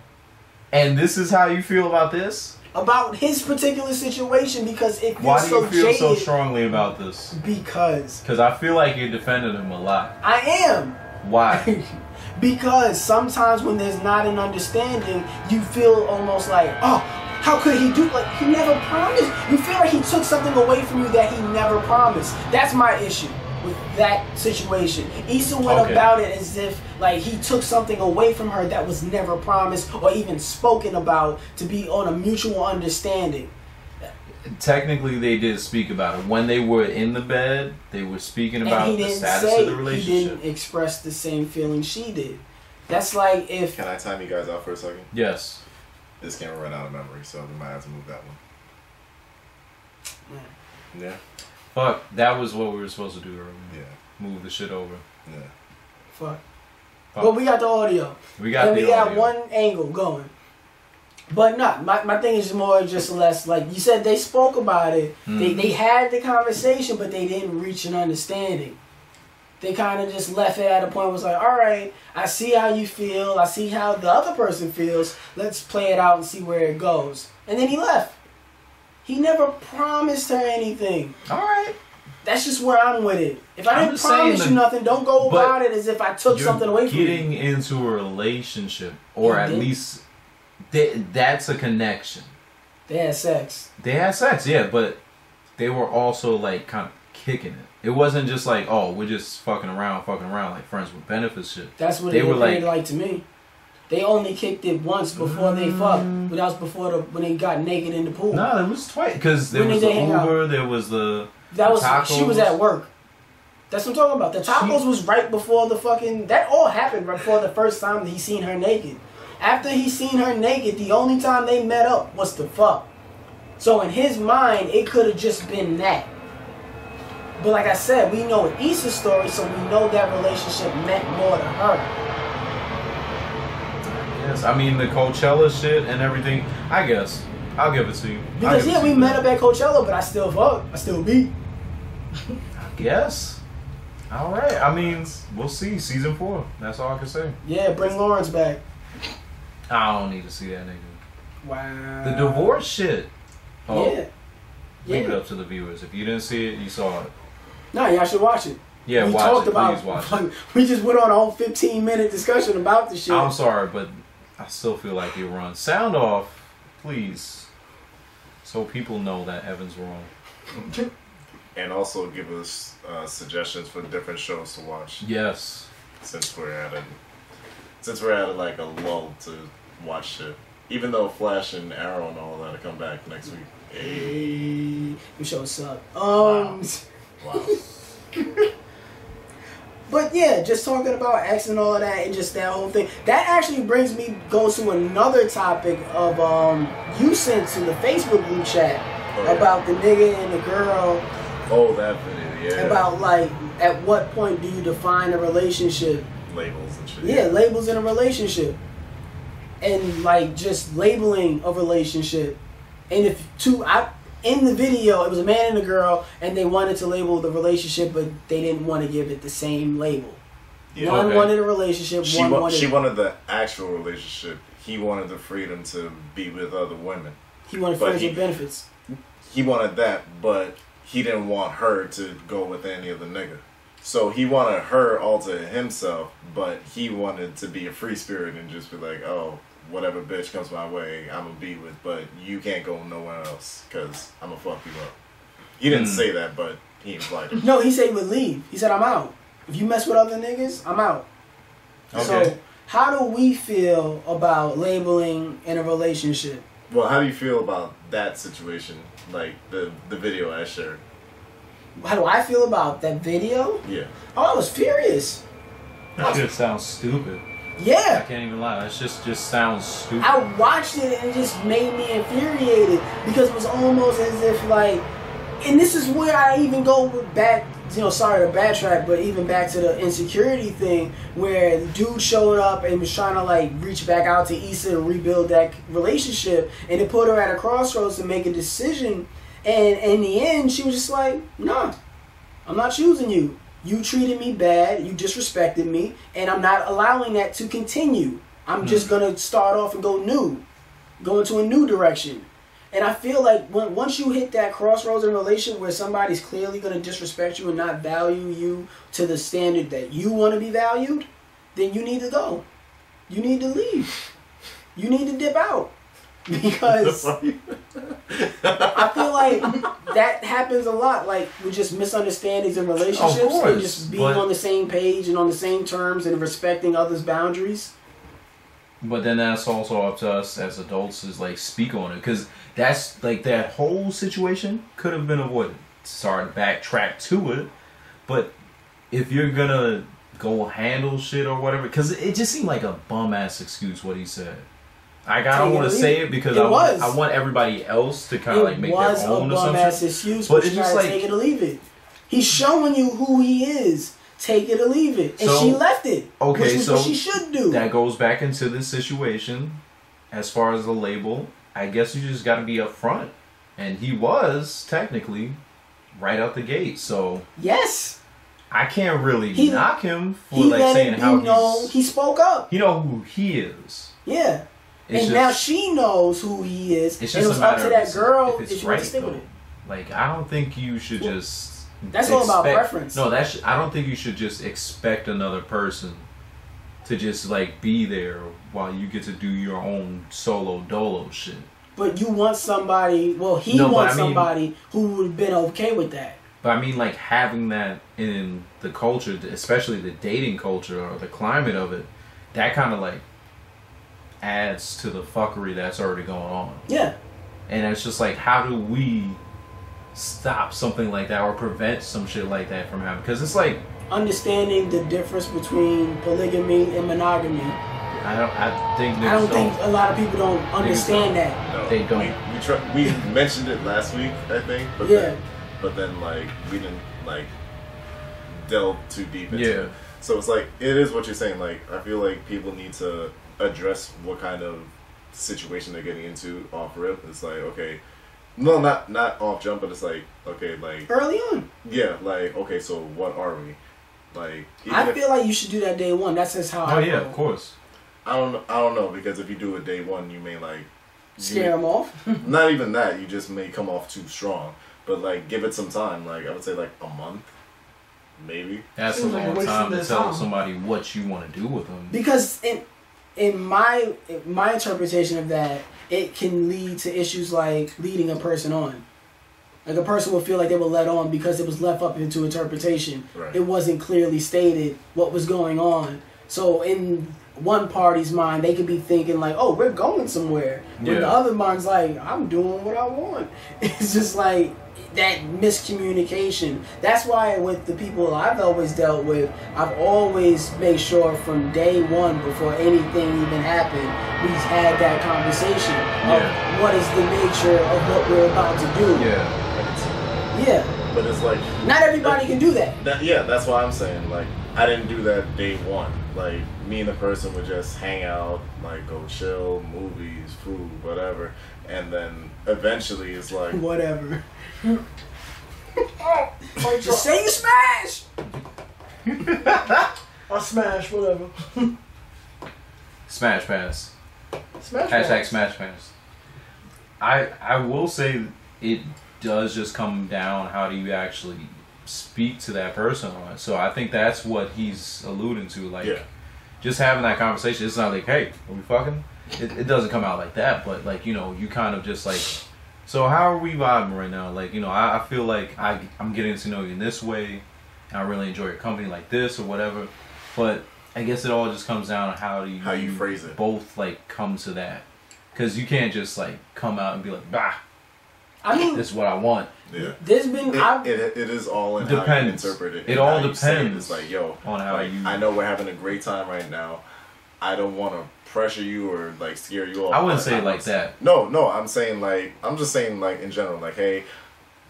And this is how you feel about this? About his particular situation because it feels Why do you feel jaded. so strongly about this? Because I feel like you're defending him a lot. I am. Why? Because sometimes when there's not an understanding, you feel almost like, oh, how could he do, like, he never promised. You feel like he took something away from you that he never promised. That's my issue with that situation. Issa went about it as if, like, he took something away from her that was never promised or even spoken about to be on a mutual understanding. Technically, they did speak about it. When they were in the bed, they were speaking about the status of the relationship. He didn't express the same feeling she did. That's like if... Can I time you guys out for a second? Yes. This camera ran out of memory, so we might have to move that one. Yeah. Fuck, that was what we were supposed to do earlier. Yeah. Move the shit over. Yeah. Fuck. But we got the audio. We got we got one angle going. But no, my thing is more just less, like you said, they spoke about it. They had the conversation, but they didn't reach an understanding. They kind of just left it at a point where it was like, all right, I see how you feel. I see how the other person feels. Let's play it out and see where it goes. And then he left. He never promised her anything. All right. That's just where I'm with it. If I didn't promise you nothing, don't go about it as if I took something away from you. Getting into a relationship, or at least that's a connection. They had sex. They had sex, yeah, but they were also like kind of kicking it. It wasn't just like, oh, we're just fucking around, like friends with benefits shit. That's what they were like to me. They only kicked it once before they fucked. But that was before when they got naked in the pool. No, it was twice. Because there was the Uber, there was the tacos. She was at work. That's what I'm talking about. The tacos was right before the fucking... That all happened right before the first time that he seen her naked. After he seen her naked, the only time they met up was to fuck. So in his mind, it could have just been that. But like I said, we know Issa's story, so we know that relationship meant more to her. Yes, I mean the Coachella shit and everything. I guess I'll give it to you. Because we met up at Coachella, but I still fuck. I still beat. I guess. All right. I mean, we'll see. Season 4. That's all I can say. Yeah, bring Lawrence back. I don't need to see that nigga. Wow. The divorce shit. Oh, yeah. Leave it up to the viewers. If you didn't see it, you saw it. No, y'all should watch it. Yeah, we watch talked it. About, please watch it. We just went on a whole 15-minute discussion about the shit. I'm sorry, but I still feel like you run. Sound off, please, so people know that Evan's wrong. And also give us suggestions for different shows to watch. Yes. Since we're at like a lull to watch shit. Even though Flash and Arrow and all that will come back next week. Hey, the show suck. Wow. But yeah, just talking about X and all of that and just that whole thing. That actually goes to another topic of you sent to the Facebook group chat about the nigga and the girl. Oh, that video, yeah. About like at what point do you define a relationship? Labels and shit. Yeah, labels in a relationship. And like just labeling a relationship. And in the video, it was a man and a girl, and they wanted to label the relationship, but they didn't want to give it the same label. Yeah, one wanted a relationship, she wanted the actual relationship. He wanted the freedom to be with other women. He wanted friends with benefits. He wanted that, but he didn't want her to go with any other nigga. So he wanted her all to himself, but he wanted to be a free spirit and just be like, oh, whatever bitch comes my way, I'm gonna be with, but you can't go nowhere else because I'm gonna fuck you up. He didn't say that, but he implied it. No, he said he would leave. He said, I'm out. If you mess with other niggas, I'm out. Okay. So how do we feel about labeling in a relationship? Well, how do you feel about that situation? Like the video I shared. How do I feel about that video? Yeah. Oh, I was furious. That shit sounds stupid. Yeah. I can't even lie. It just sounds stupid. I watched it and it just made me infuriated because it was almost as if like, and this is where I even go back, sorry to backtrack, but even back to the insecurity thing where the dude showed up and was trying to like reach back out to Issa and rebuild that relationship, and it put her at a crossroads to make a decision, and in the end she was just like, nah, I'm not choosing you. You treated me bad, you disrespected me, and I'm not allowing that to continue. I'm just going to start off and go into a new direction. And I feel like once you hit that crossroads in a relationship where somebody's clearly going to disrespect you and not value you to the standard that you want to be valued, then you need to go. You need to leave. You need to dip out. Because I feel like that happens a lot, like with just misunderstandings in relationships and just being on the same page and on the same terms and respecting others' boundaries. But then that's also up to us as adults to like speak on it, because that's like that whole situation could have been avoided. Sorry to backtrack to it, but if you're gonna go handle shit or whatever, because it just seemed like a bum ass excuse what he said. Like, I don't want to say it because I want everybody else to kind of like make their own assumption. It was a bum-ass excuse, but you gotta take it or leave it. He's showing you who he is. Take it or leave it. And she left it. Okay, which was what she should do. That goes back into this situation. As far as the label, I guess you just got to be upfront. And he was, technically, right out the gate. So yes. I can't really knock him for like saying how he spoke up. You know who he is. Yeah. Now she knows who he is. It's just and it was up to that girl if she wants to stick with it. Like, I don't think you should just... That's all about preference. No, I don't think you should just expect another person to just, like, be there while you get to do your own solo dolo shit. But you want somebody... Well, he wants somebody who would have been okay with that. But I mean, like, having that in the culture, especially the dating culture or the climate of it, that kind of, like, adds to the fuckery that's already going on. Yeah. And it's just like, how do we stop something like that or prevent some shit like that from happening? Because it's like... Understanding the difference between polygamy and monogamy. I don't think a lot of people don't understand that. No, they don't. We mentioned it last week, I think. But yeah. Then like we didn't like delve too deep into yeah. it. So it's like it is what you're saying. Like I feel like people need to address what kind of situation they're getting into off rip. It's like okay, no, not off jump, but it's like okay, like early on. Yeah, like okay, so what are we? Like I feel like you should do that day one. That's just how. Oh yeah, of course. I don't know because if you do it day one, you may like scare them off. Not even that. You just may come off too strong. But like, give it some time. Like I would say, like a month, maybe. That's a long time to tell somebody what you want to do with them. Because in my interpretation of that, it can lead to issues like leading a person on. Like a person will feel like they were led on because it was left up into interpretation. Right. It wasn't clearly stated what was going on. So in one party's mind, they could be thinking like, "Oh, we're going somewhere." When the other mind's like, "I'm doing what I want." It's just like that miscommunication. That's why with the people I've always dealt with, I've always made sure from day one, before anything even happened, we've had that conversation of what is the nature of what we're about to do. Yeah. But it's like not everybody can do that. That's why I'm saying like I didn't do that day one. Like me and the person would just hang out, like go chill, movies, food, whatever, and then eventually it's like whatever. Just say you smash. I'll smash whatever. Smash pass. Smash Hashtag pass. smash pass. I will say it does just come down how do you actually speak to that person on it. So I think that's what he's alluding to. Like just having that conversation. It's not like, hey, are we fucking? It doesn't come out like that, but like, you know, you kind of just like, so how are we vibing right now? Like, you know, I feel like I'm getting to know you in this way. I really enjoy your company like this or whatever. But I guess it all just comes down to how you phrase it. Both like come to that. Because you can't just like come out and be like, bah, I mean, this is what I want. Yeah. There's been it is all in how you interpret it. It all depends. It's like, yo, on how like, you. I know we're having a great time right now. I don't want to pressure you or like scare you off. I wouldn't say it like that. No, I'm saying like I'm just saying like in general, like, hey,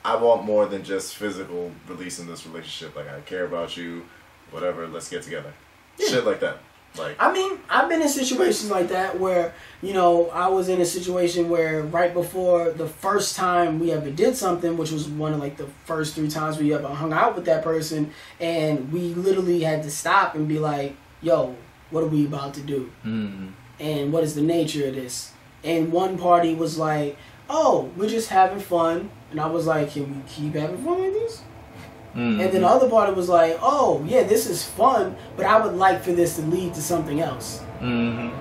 I want more than just physical release in this relationship. Like I care about you, whatever. Let's get together. Yeah. Shit like that. Like, I mean, I've been in situations like that where, you know, I was in a situation where right before the first time we ever did something, which was one of like the first 3 times we ever hung out with that person, and we literally had to stop and be like, yo, what are we about to do? Mm-hmm. And what is the nature of this? And one party was like, oh, we're just having fun. And I was like, can we keep having fun like this? Mm-hmm. And then the other party was like, oh, yeah, this is fun, but I would like for this to lead to something else. Mm-hmm.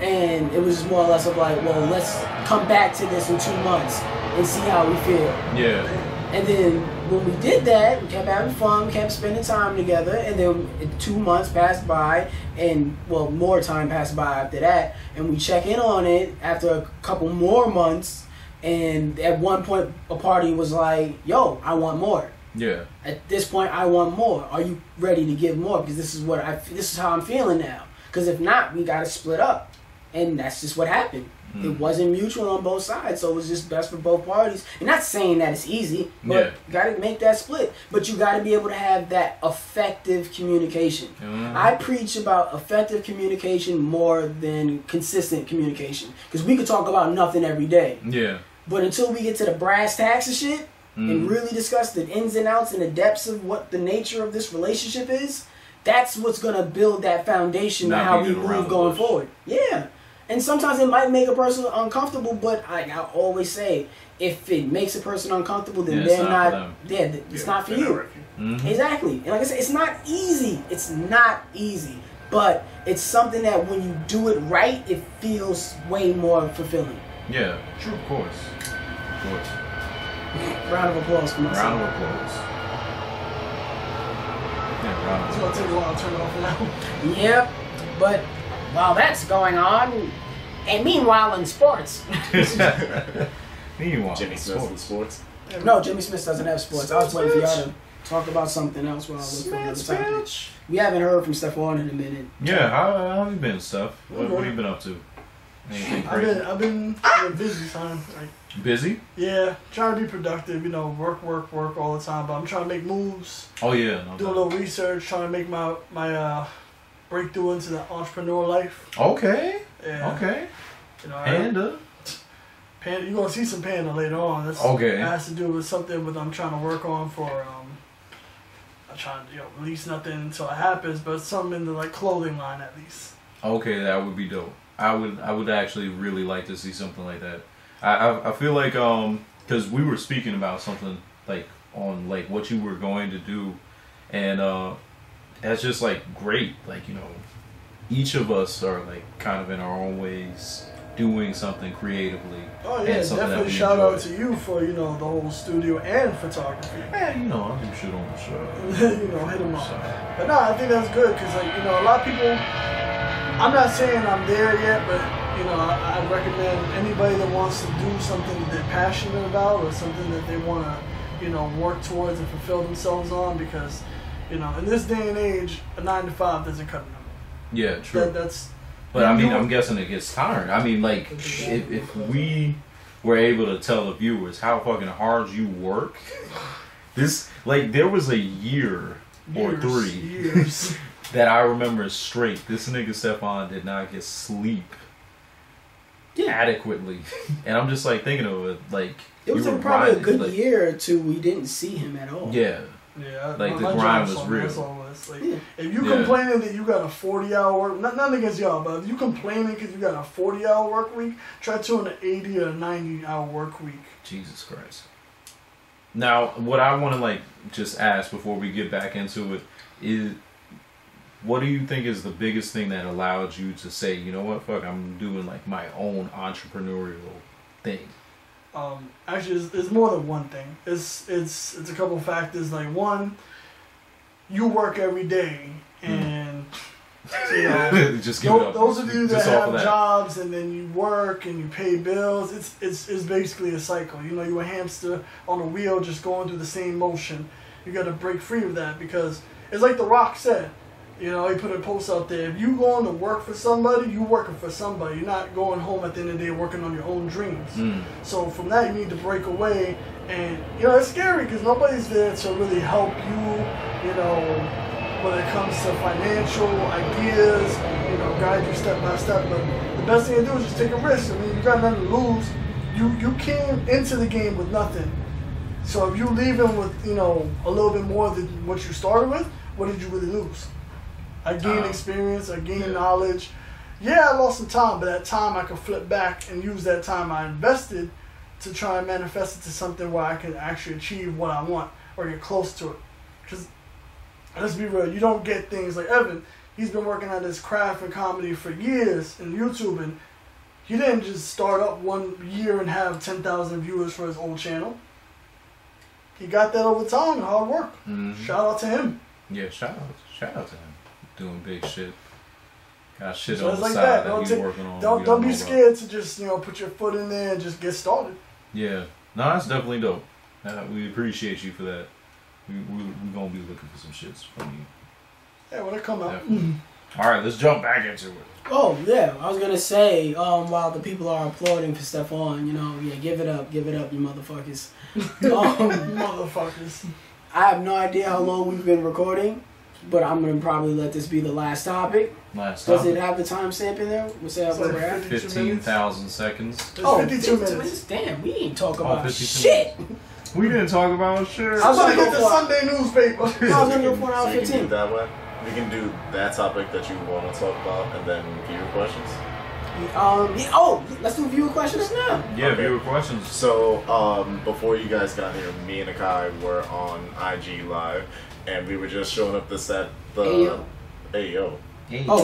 And it was just more or less of like, well, let's come back to this in 2 months and see how we feel. Yeah. And then when we did that, we kept having fun, we kept spending time together, and then 2 months passed by, and, well, more time passed by after that, and we check in on it after a couple more months, and at one point, a party was like, yo, I want more. Yeah. At this point, I want more. Are you ready to give more? Because this is how I'm feeling now. Because if not, we gotta split up, and that's just what happened. It wasn't mutual on both sides, so it was just best for both parties. And not saying that it's easy, but you gotta make that split. But you gotta be able to have that effective communication. Mm-hmm. I preach about effective communication more than consistent communication, because we could talk about nothing every day. Yeah. But until we get to the brass tacks of shit, and really discuss the ins and outs and the depths of what the nature of this relationship is, that's what's going to build that foundation of how we move going forward. Yeah. And sometimes it might make a person uncomfortable, but I always say, if it makes a person uncomfortable, then they're not, it's not for you. Mm-hmm. Exactly. And like I said, it's not easy. It's not easy. But it's something that when you do it right, it feels way more fulfilling. Yeah, true, of course. Of course. Round of applause for myself. Round of applause. Yeah, It's gonna take a while to turn it off now. Yep. But while that's going on, and meanwhile in sports. Meanwhile, Jimmy Smith in sports. No, Jimmy Smith doesn't have sports. I was waiting for y'all to talk about something else while I look for another topic. We haven't heard from Stephon in a minute. Yeah, how have you been, Steph? What have you been up to? Anything crazy? I've been busy, son. Like, Busy? yeah, trying to be productive. You know, work all the time. But I'm trying to make moves. Oh yeah. No Do a little research, trying to make my breakthrough into the entrepreneur life. Okay. Yeah. Okay. You know, Panda. Panda, you're gonna see some Panda later on. That's, Okay. It has to do with something that I'm trying to work on for. I'm trying to release nothing until it happens, but something in the like clothing line at least. Okay, that would be dope. I would actually really like to see something like that. I feel like because we were speaking about something like on like what you were going to do, and that's just like great. Like each of us are like kind of in our own ways doing something creatively. Oh yeah, definitely shout out to you for the whole studio and photography. Yeah, I do shit on the show. Hit them up. But no, I think that's good because like a lot of people. I'm not saying I'm there yet, but I recommend anybody that wants to do something that they're passionate about or something that they want to work towards and fulfill themselves on because in this day and age, a 9 to 5 doesn't cut it. Yeah, true. But I mean, I'm guessing it gets tiring. I mean, like, if we were able to tell the viewers how fucking hard you work, there was a year or 3 years that I remember straight. This nigga Stephon did not get sleep adequately, and I'm just like thinking of it like it was probably a good year or 2. We didn't see him at all. Yeah. Yeah, like the grind was real. Like, if you complaining that you got a 40-hour work, nothing against y'all, but if you complaining because you got a 40-hour work week, try doing an 80 or 90-hour work week. Jesus Christ. Now, what I want to like just ask before we get back into it is, what do you think is the biggest thing that allowed you to say, you know what, fuck, I'm doing like my own entrepreneurial thing? Actually, it's more than one thing. It's a couple factors. Like one, you work every day, and just give it up. Those of you that have jobs and then you work and you pay bills, it's basically a cycle. You're a hamster on a wheel, just going through the same motion. You got to break free of that because it's like The Rock said. He put a post out there. If you going to work for somebody, you working for somebody. You're not going home at the end of the day working on your own dreams. So from that, you need to break away. And, it's scary because nobody's there to really help you, when it comes to financial ideas, guide you step by step. But the best thing to do is just take a risk. I mean, you got nothing to lose. You came into the game with nothing. So if you leaving with, a little bit more than what you started with, what did you really lose? I gained experience, I gained knowledge. Yeah, I lost some time, but that time I could flip back and use that time I invested to try and manifest it to something where I can actually achieve what I want or get close to it. Because, let's be real, you don't get things like Evan. He's been working on this craft and comedy for years in YouTube, and he didn't just start up 1 year and have 10,000 viewers for his old channel. He got that over time and hard work. Shout out to him. Yeah, shout out to him. Doing big shit. Got shit so on the like side that he's working on. Don't be scared to just put your foot in there and just get started. Yeah, no, that's definitely dope. We appreciate you for that. We're gonna be looking for some shits from you. Yeah, when it come out. All right, let's jump back into it. Oh yeah, I was gonna say while the people are applauding for Stephon, give it up, you motherfuckers. Motherfuckers. I have no idea how long we've been recording. But I'm going to probably let this be the last topic. Does it have the timestamp in there? We'll say how we're at. 15,000 seconds. 52 minutes. Damn, we didn't talk about shit. We didn't talk about shit. I was going to get the Sunday newspaper. I was going to go for an hour 15. So you can do it that way. We can do that topic that you want to talk about and then viewer questions. Let's do viewer questions now. Yeah, okay. Viewer questions. So, before you guys got here, me and Akai were on IG Live. And we were just showing up the set. Ayo. Oh,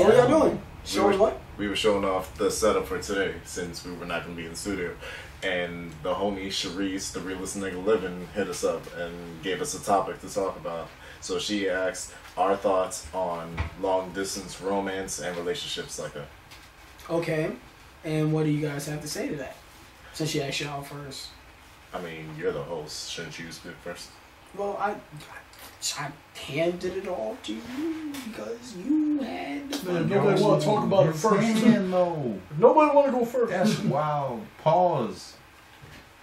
what are y'all doing? Showing what? We were showing off the setup for today since we were not going to be in the studio. and the homie Sharice, the realest nigga living, hit us up and gave us a topic to talk about. So she asked our thoughts on long distance romance and relationships like that. Okay, and what do you guys have to say to that? Since she asked y'all first. I mean, you're the host. Shouldn't you speak first? Well, I handed it all to you because you had the Man, nobody want to talk about it first. No. Nobody want to go first. That's wow. Pause.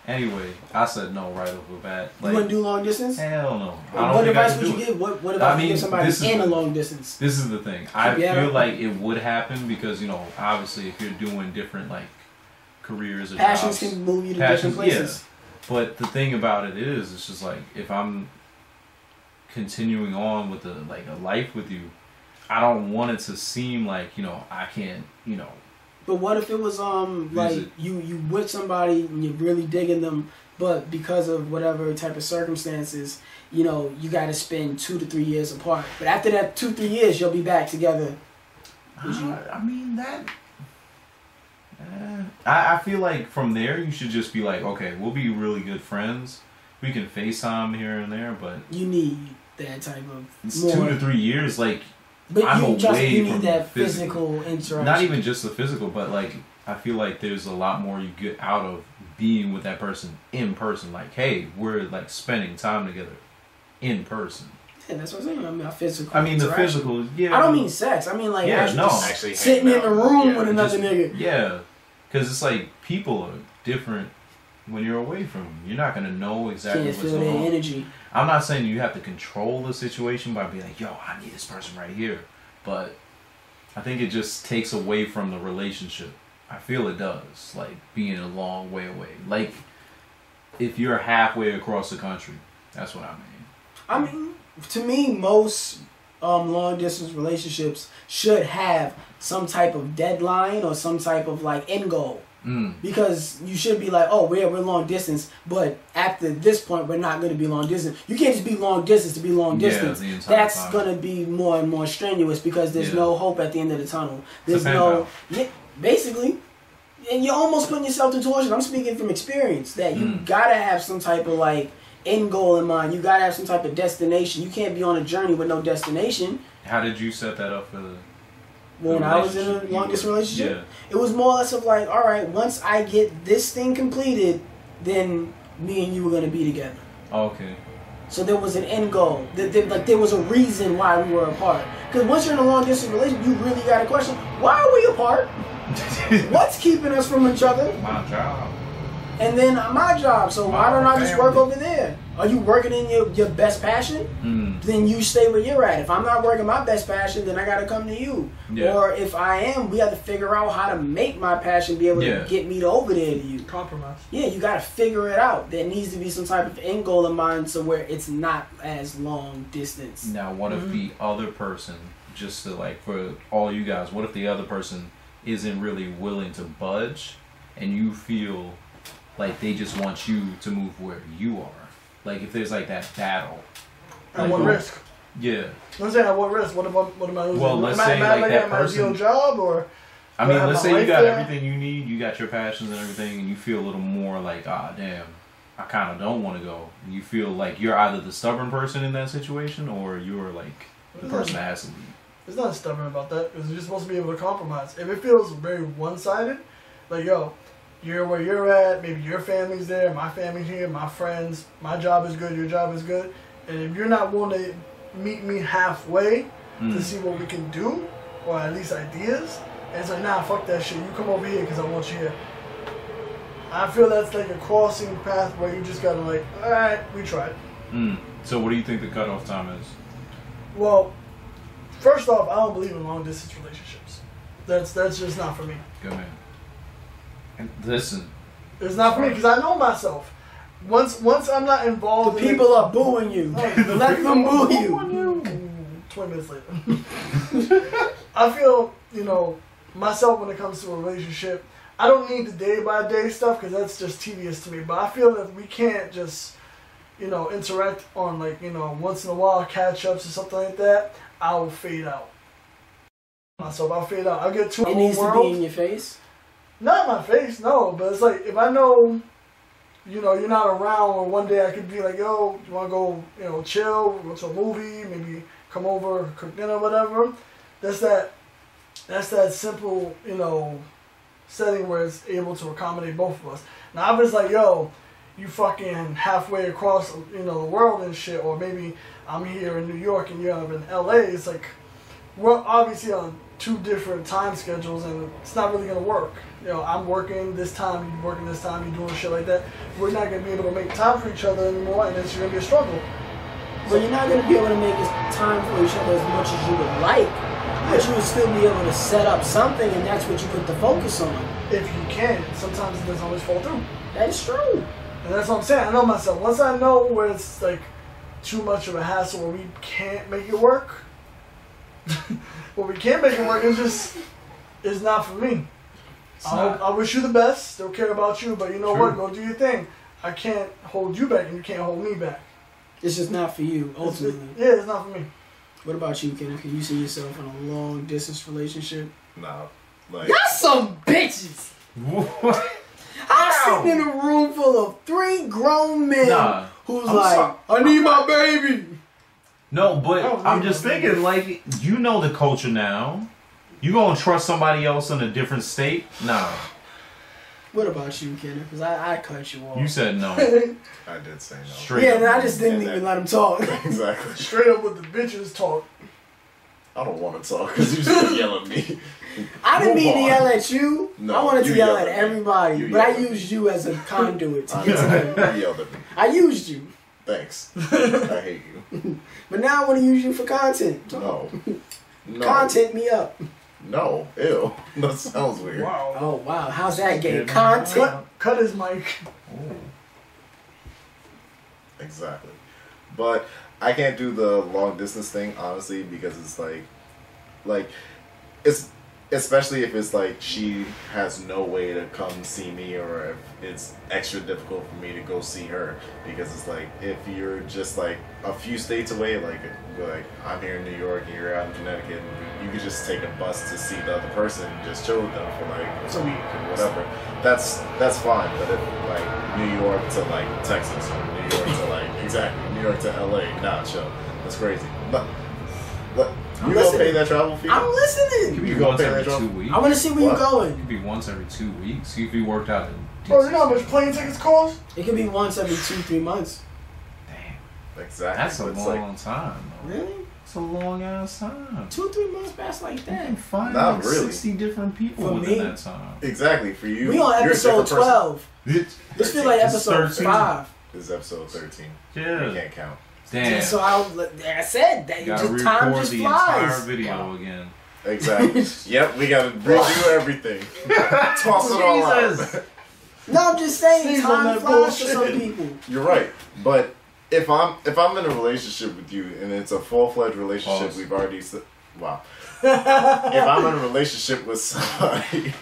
Anyway, I said no right off the bat. You wouldn't do long distance? Hell no. What advice would you give? What advice would you give somebody in a long distance? This is the thing. I feel like it would happen because, you know, obviously if you're doing different like careers or passions jobs, can move you to different places. Yeah. But the thing about it is, it's just like if I'm continuing on with a life with you, I don't want it to seem like, you know, I can't, you know. But what if it was like you with somebody and you're really digging them, but because of whatever type of circumstances, you know, you got to spend 2 to 3 years apart. But after that 2-3 years, you'll be back together. I mean that. I feel like from there you should just be like, okay, we'll be really good friends. We can FaceTime here and there, but you need that type of it's more. 2 to 3 years. Like, but I'm you away need that physical interaction. Not even just the physical, but like I feel like there's a lot more you get out of being with that person in person. Like, hey, we're like spending time together in person. Yeah, that's what I'm saying. I mean, physical. I mean, the physical. Yeah. I don't mean sex. I mean like actually sitting in a room with another nigga. Yeah, because it's like people are different when you're away from them. You're not gonna know exactly what's going on. Energy. I'm not saying you have to control the situation by being like, yo, I need this person right here. But I think it just takes away from the relationship. I feel it does. Like, being a long way away. Like, if you're halfway across the country, that's what I mean. I mean, to me, most long distance relationships should have some type of deadline or some type of like end goal. Because you should be like, oh, we're long distance, but after this point, we're not going to be long distance. You can't just be long distance to be long distance. That's going to be more and more strenuous because there's no hope at the end of the tunnel. There's basically, and you're almost putting yourself to torture. I'm speaking from experience that you got to have some type of like end goal in mind. You got to have some type of destination. You can't be on a journey with no destination. How did you set that up for the... When I was in a long distance relationship, it was more or less of like, all right, once I get this thing completed, then me and you were gonna be together. Okay. So there was an end goal. There was a reason why we were apart. Because once you're in a long distance relationship, you really got to question, why are we apart? What's keeping us from each other? My job. And then my job. So why don't I just work over there? Are you working in your best passion? Then you stay where you're at. If I'm not working my best passion, then I got to come to you. Yeah. Or if I am, we have to figure out how to make my passion be able to get me over there to you. Compromise. Yeah, you got to figure it out. There needs to be some type of end goal in mind so where it's not as long distance. Now, what if the other person, just to like for all you guys, what if the other person isn't really willing to budge and you feel like they just want you to move where you are? Like if there's like that battle. At what risk? Yeah. I'm saying at what risk? What am I losing? Well, let's say like that person. My job or. I mean, let's say you got everything you need. You got your passions and everything, and you feel a little more like, ah, damn, I kind of don't want to go. And you feel like you're either the stubborn person in that situation, or you're like the person that has to leave. It's not stubborn about that. It's just supposed to be able to compromise. If it feels very one-sided, like yo. You're where you're at, maybe your family's there, my family's here, my friends, my job is good, your job is good. And if you're not willing to meet me halfway to see what we can do, or at least ideas, and it's like, nah, fuck that shit, you come over here because I want you here. I feel that's like a crossing path where you just gotta like, alright, we tried. So what do you think the cutoff time is? Well, first off, I don't believe in long distance relationships. That's just not for me. Good man. Listen, it's not for me because I know myself. Once I'm not involved, the people are booing you. Let them boo you. 20 minutes later, I feel myself when it comes to a relationship. I don't need the day by day stuff because that's just tedious to me. But I feel that we can't just interact on like once in a while catch ups or something like that. I'll fade out. Myself, I'll fade out. I'll get to it needs to be in your face. Not my face, no. But it's like if I know you know, you're not around, or one day I could be like, yo, you want to go, you know, chill, go to a movie, maybe come over, cook dinner, whatever. That's that simple, you know, setting where it's able to accommodate both of us. Now, if it's like, yo, you fucking halfway across, you know, the world and shit, or maybe I'm here in New York and you're in LA, it's like, we're obviously on 2 different time schedules and it's not really gonna work. You know, I'm working this time, you're working this time, you're doing shit like that. We're not gonna be able to make time for each other anymore, and it's gonna be a struggle. So you're not gonna be able to make time for each other as much as you would like, but you would still be able to set up something, and that's what you put the focus on. If you can, sometimes it doesn't always fall through. That is true. And that's what I'm saying. I know myself. Once I know where it's like too much of a hassle, where we can't make it work, where we can't make it work, it's not for me. I wish you the best. Still care about you, but you know what? Go do your thing. I can't hold you back, and you can't hold me back. It's just not for you, ultimately. It's not for me. What about you, Kenneth? Can you see yourself in a long distance relationship? Nah, like Y'all some bitches. What? I'm sitting in a room full of 3 grown men who's like, I need my baby. No, but I'm just thinking, like, you know the culture now. You gonna trust somebody else in a different state? Nah. What about you, Kenneth? Because I cut you off. You said no. I did say no. Straight yeah, up. and I just didn't even let him talk. Exactly. Straight up with the bitches talk. I don't want to talk because you just yell at me. I didn't mean to Move yell on. at you. No, I wanted to you yell yelled at at me. everybody, You but I yelled at used you as a conduit to I get to them. You yelled at me. I used you. Thanks. I hate you. But now I want to use you for content. No. No. Content me up. No. Ew. That sounds weird. Wow. Oh, wow. How's that game? Content. Cut his mic. Exactly. But I can't do the long distance thing, honestly, because it's like it's especially if it's like she has no way to come see me, or if it's extra difficult for me to go see her, because it's like if you're just like a few states away, like I'm here in New York and you're out in Connecticut, and you could just take a bus to see the other person and just chill with them for like a week or whatever. That's fine. But if like New York to like Texas, or New York to like New York to LA, nah, chill. That's crazy. But you gonna pay that travel fee? I'm listening. It could be You gonna once pay every that 2 job? weeks. I want to see where What? you're going. It could be once every 2 weeks. See if we worked out in Bro, you know how much plane tickets cost? It could be once every 2-3 months. Damn. Exactly. That's a It's long time. Though. Really? It's a long ass time. 2-3 months pass like You that. can find Not like really. 60 different people For within me? that time. Exactly, for you. We on you're a episode different person. 12. This feel like It's episode 13. 5. This is episode 13. You Yeah. can't count. Damn. So I said that You gotta just time record just the entire flies. video again. Exactly. Yep, we gotta redo everything. Toss it all out. Jesus. No, I'm just saying Sneeze on time that flies for bullshit. some people. You're right, but if I'm in a relationship with you and it's a full-fledged relationship, Pause. we've already wow. If I'm in a relationship with somebody,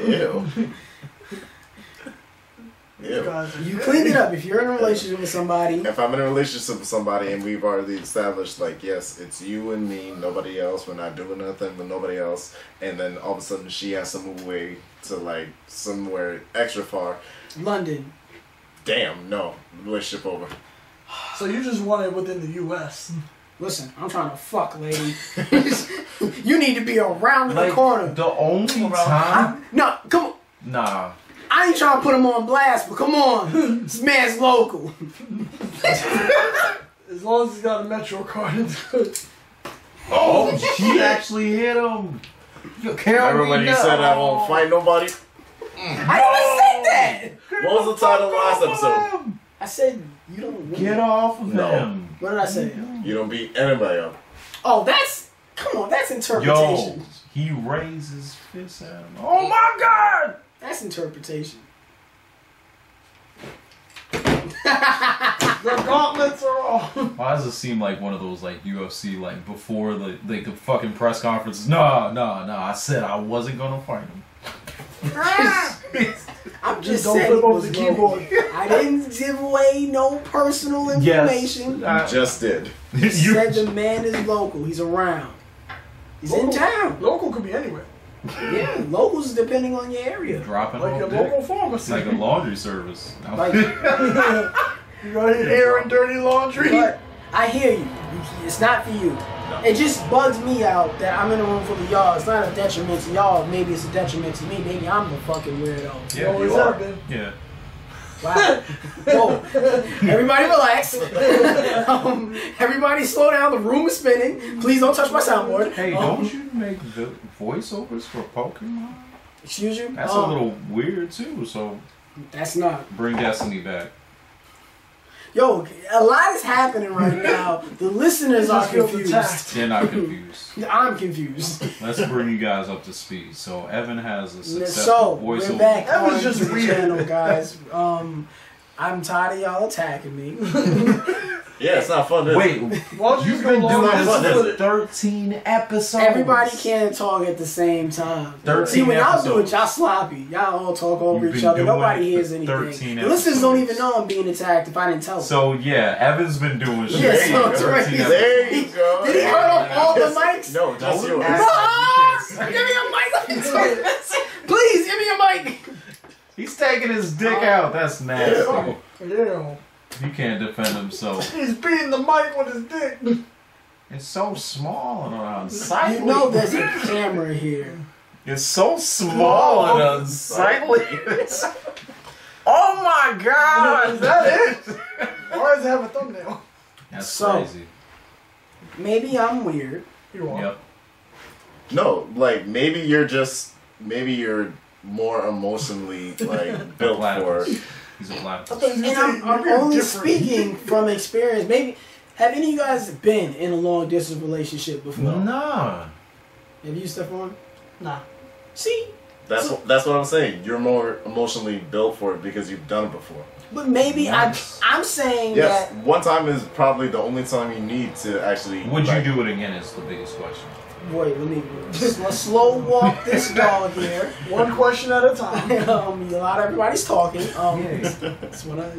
ew. Ew. You clean it up. If you're in a relationship with somebody, If I'm in a relationship with somebody and we've already established, like, yes, it's you and me, nobody else, we're not doing nothing with nobody else, and then all of a sudden she has to move away to, like, somewhere extra far, London. damn, no, relationship over. So you just want it within the U.S. Listen, I'm trying to fuck, lady. You need to be around the Like, corner. the only time. No, come on. Nah. I ain't trying to put him on blast, but come on. This man's local. As long as he's got a Metro card, it's good. Oh, she actually hit him. Remember when you said I won't fight nobody? I never said that. What was the title of the last episode? I said you don't win. Get off of No. him. What did I say? You don't beat anybody up. Oh, come on, that's interpretation. Yo, he raises fist at him. Oh my God! That's interpretation. The gauntlets are off. Why does it seem like one of those like UFC like before the fucking press conferences? Nah. I said I wasn't gonna fight him. I'm just Don't saying flip it over was the local. keyboard. I didn't give away no personal information. Yes. Just did. Said the man is local. He's around. He's in town. Local could be anywhere. Yeah, locals depending on your area. Dropping Like off your dick. local pharmacy. Like a laundry service. Like, You got your hair and dirty laundry. but I hear you. It's not for you. It just bugs me out that I'm in a room full of y'all. It's not a detriment to y'all. Maybe it's a detriment to me. Maybe I'm the fucking weirdo. Yeah, Always you are. have been. Yeah. Wow. Whoa. Everybody relax. Everybody slow down. The room is spinning. Please don't touch my soundboard. Hey, don't you make the voiceovers for Pokemon? Excuse you? That's a little weird too, so That's not. bring Destiny back. Yo, a lot is happening right now. The listeners are Just feel confused. attacked. They're not confused. I'm confused. Let's bring you guys up to speed. So Evan has a So, successful we're voiceover. back That was on just the weird. channel, guys. I'm tired of y'all attacking me. Yeah, it's not fun. Is it? Wait, Why don't you you've just go been long doing fun, this is for it? 13 episodes. Everybody can't talk at the same time. 13 See, when y'all do it, episodes. y'all sloppy. Y'all all talk over You've each been other. doing Nobody it hears for anything. 13 The listeners don't episodes. even know I'm being attacked if I didn't tell them. So yeah, Evan's been doing shit. Yeah, There so you it's go. right 13 here. There you go. Did he cut off all the mics? No, just yours. Ah, give me a mic. Please, give me a mic. He's taking his dick out. That's nasty. Yeah. He can't defend himself. He's beating the mic with his dick. It's so small and unsightly. You know there's a camera here. It's so small and unsightly. Oh my Is god! that it? Why does it have a thumbnail? That's So- crazy. Maybe I'm weird. You are. Yep. No, like maybe you're more emotionally like built for. He's a black. I thought you And I'm were only different. speaking from experience. Maybe, have any of you guys been in a long distance relationship before? Nah. Have you, Stephon? Nah. See? That's what I'm saying. You're more emotionally built for it because you've done it before. But maybe Nice. I'm saying Yes, that. one time is probably the only time you need to actually. Would you like, do it again? Is the biggest question. Wait, let me let's slow walk this dog here. One question at a time. A lot of everybody's talking. Yeah. Just wanna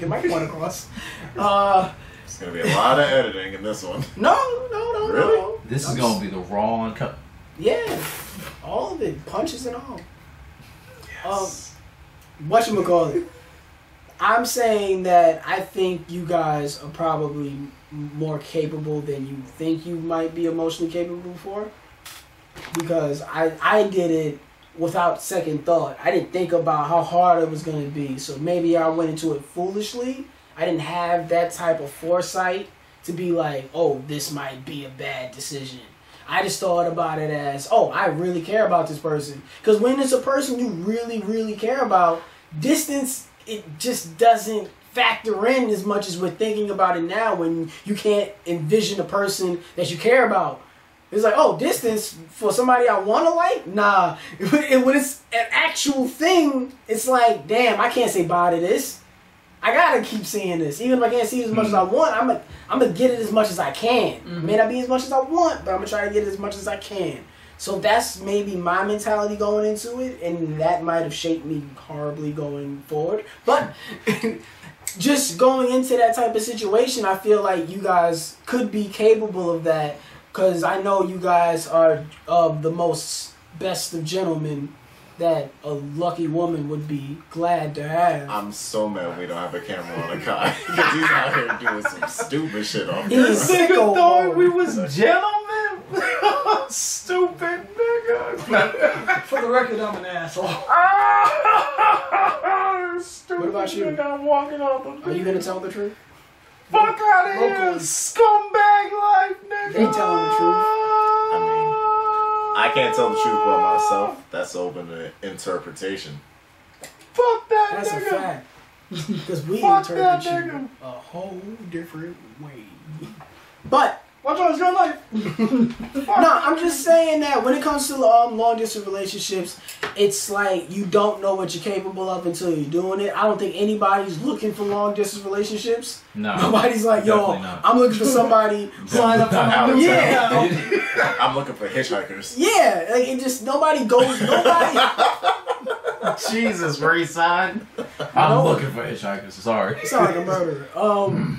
get my point across. There's gonna be a lot of editing in this one. No. Really? This is gonna be the raw and cut. Yeah, all of it, punches and all. Whatchamacallit? I'm saying that I think you guys are probably more capable than you think you might be emotionally capable for. Because I did it without second thought. I didn't think about how hard it was going to be. So maybe I went into it foolishly. I didn't have that type of foresight to be like, oh, this might be a bad decision. I just thought about it as, oh, I really care about this person. Because when it's a person you really, really care about, distance, it just doesn't factor in as much as we're thinking about it now when you can't envision a person that you care about. It's like, oh, distance for somebody I want to like? Nah. When it's an actual thing, it's like, damn, I can't say bye to this. I gotta keep seeing this. Even if I can't see it as much as I want, I'm gonna get it as much as I can. It may not be as much as I want, but I'm gonna try to get it as much as I can. So that's maybe my mentality going into it, and that might have shaped me horribly going forward. But just going into that type of situation, I feel like you guys could be capable of that, because I know you guys are of the most best of gentlemen that a lucky woman would be glad to have. I'm so mad we don't have a camera on a guy because he's out here doing some stupid shit off He's camera. sicko thought mode. we was gentlemen. Stupid nigga. For the record, I'm an asshole. Stupid What about you? nigga, I'm walking off the Are you gonna tell the truth? fuck out of here, Locally. scumbag life, nigga. They telling the truth. I can't tell the truth about myself. That's open to interpretation. Fuck that That's a nigga. fact. Because we Fuck that interpret you nigga. a whole different way. But Watch out, it's your life. no, I'm just saying that when it comes to long distance relationships, it's like you don't know what you're capable of until you're doing it. I don't think anybody's looking for long distance relationships. No. Nobody's like, yo, Definitely not. I'm looking for somebody. Sign up for my Not new out. Yeah. I'm looking for hitchhikers. Yeah, like it just nobody goes. Nobody. Jesus, resign. I'm looking for hitchhikers. Sorry. You sound like a murderer.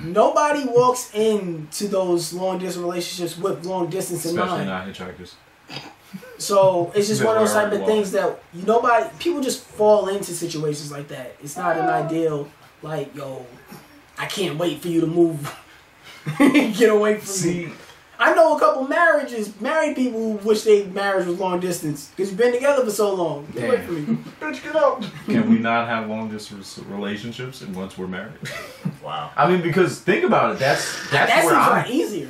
Nobody walks into those long distance relationships with long distance in Especially mind. not hitchhikers. So it's just one of those type of Well. things that people just fall into situations like that. It's not an ideal like, yo, I can't wait for you to move. Get away from me. I know a couple married people who wish their marriage was long distance because you've been together for so long. Get away from me. Bitch, get out. Can we not have long distance relationships and once we're married? Wow. I mean, because think about it. That's That where seems I'm. like easier.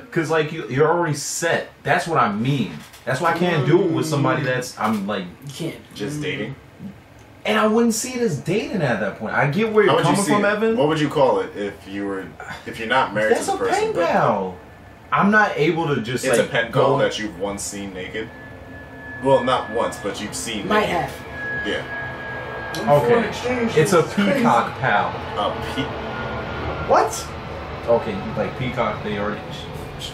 Because like you're already set. That's what I mean. That's why I can't do it with somebody I'm like You can't. Just dating? and I wouldn't see it as dating at that point. I get where How you're would you coming see from, it? Evan. What would you call it if you're not married That's to a the person? pen pal. I'm not able to just It's like a pen pal that you've once seen naked. Well, not once, but you've seen. Might naked. have. Yeah. Foreign Okay. exchange It's a is crazy. peacock pal. What? Okay, like peacock, they already.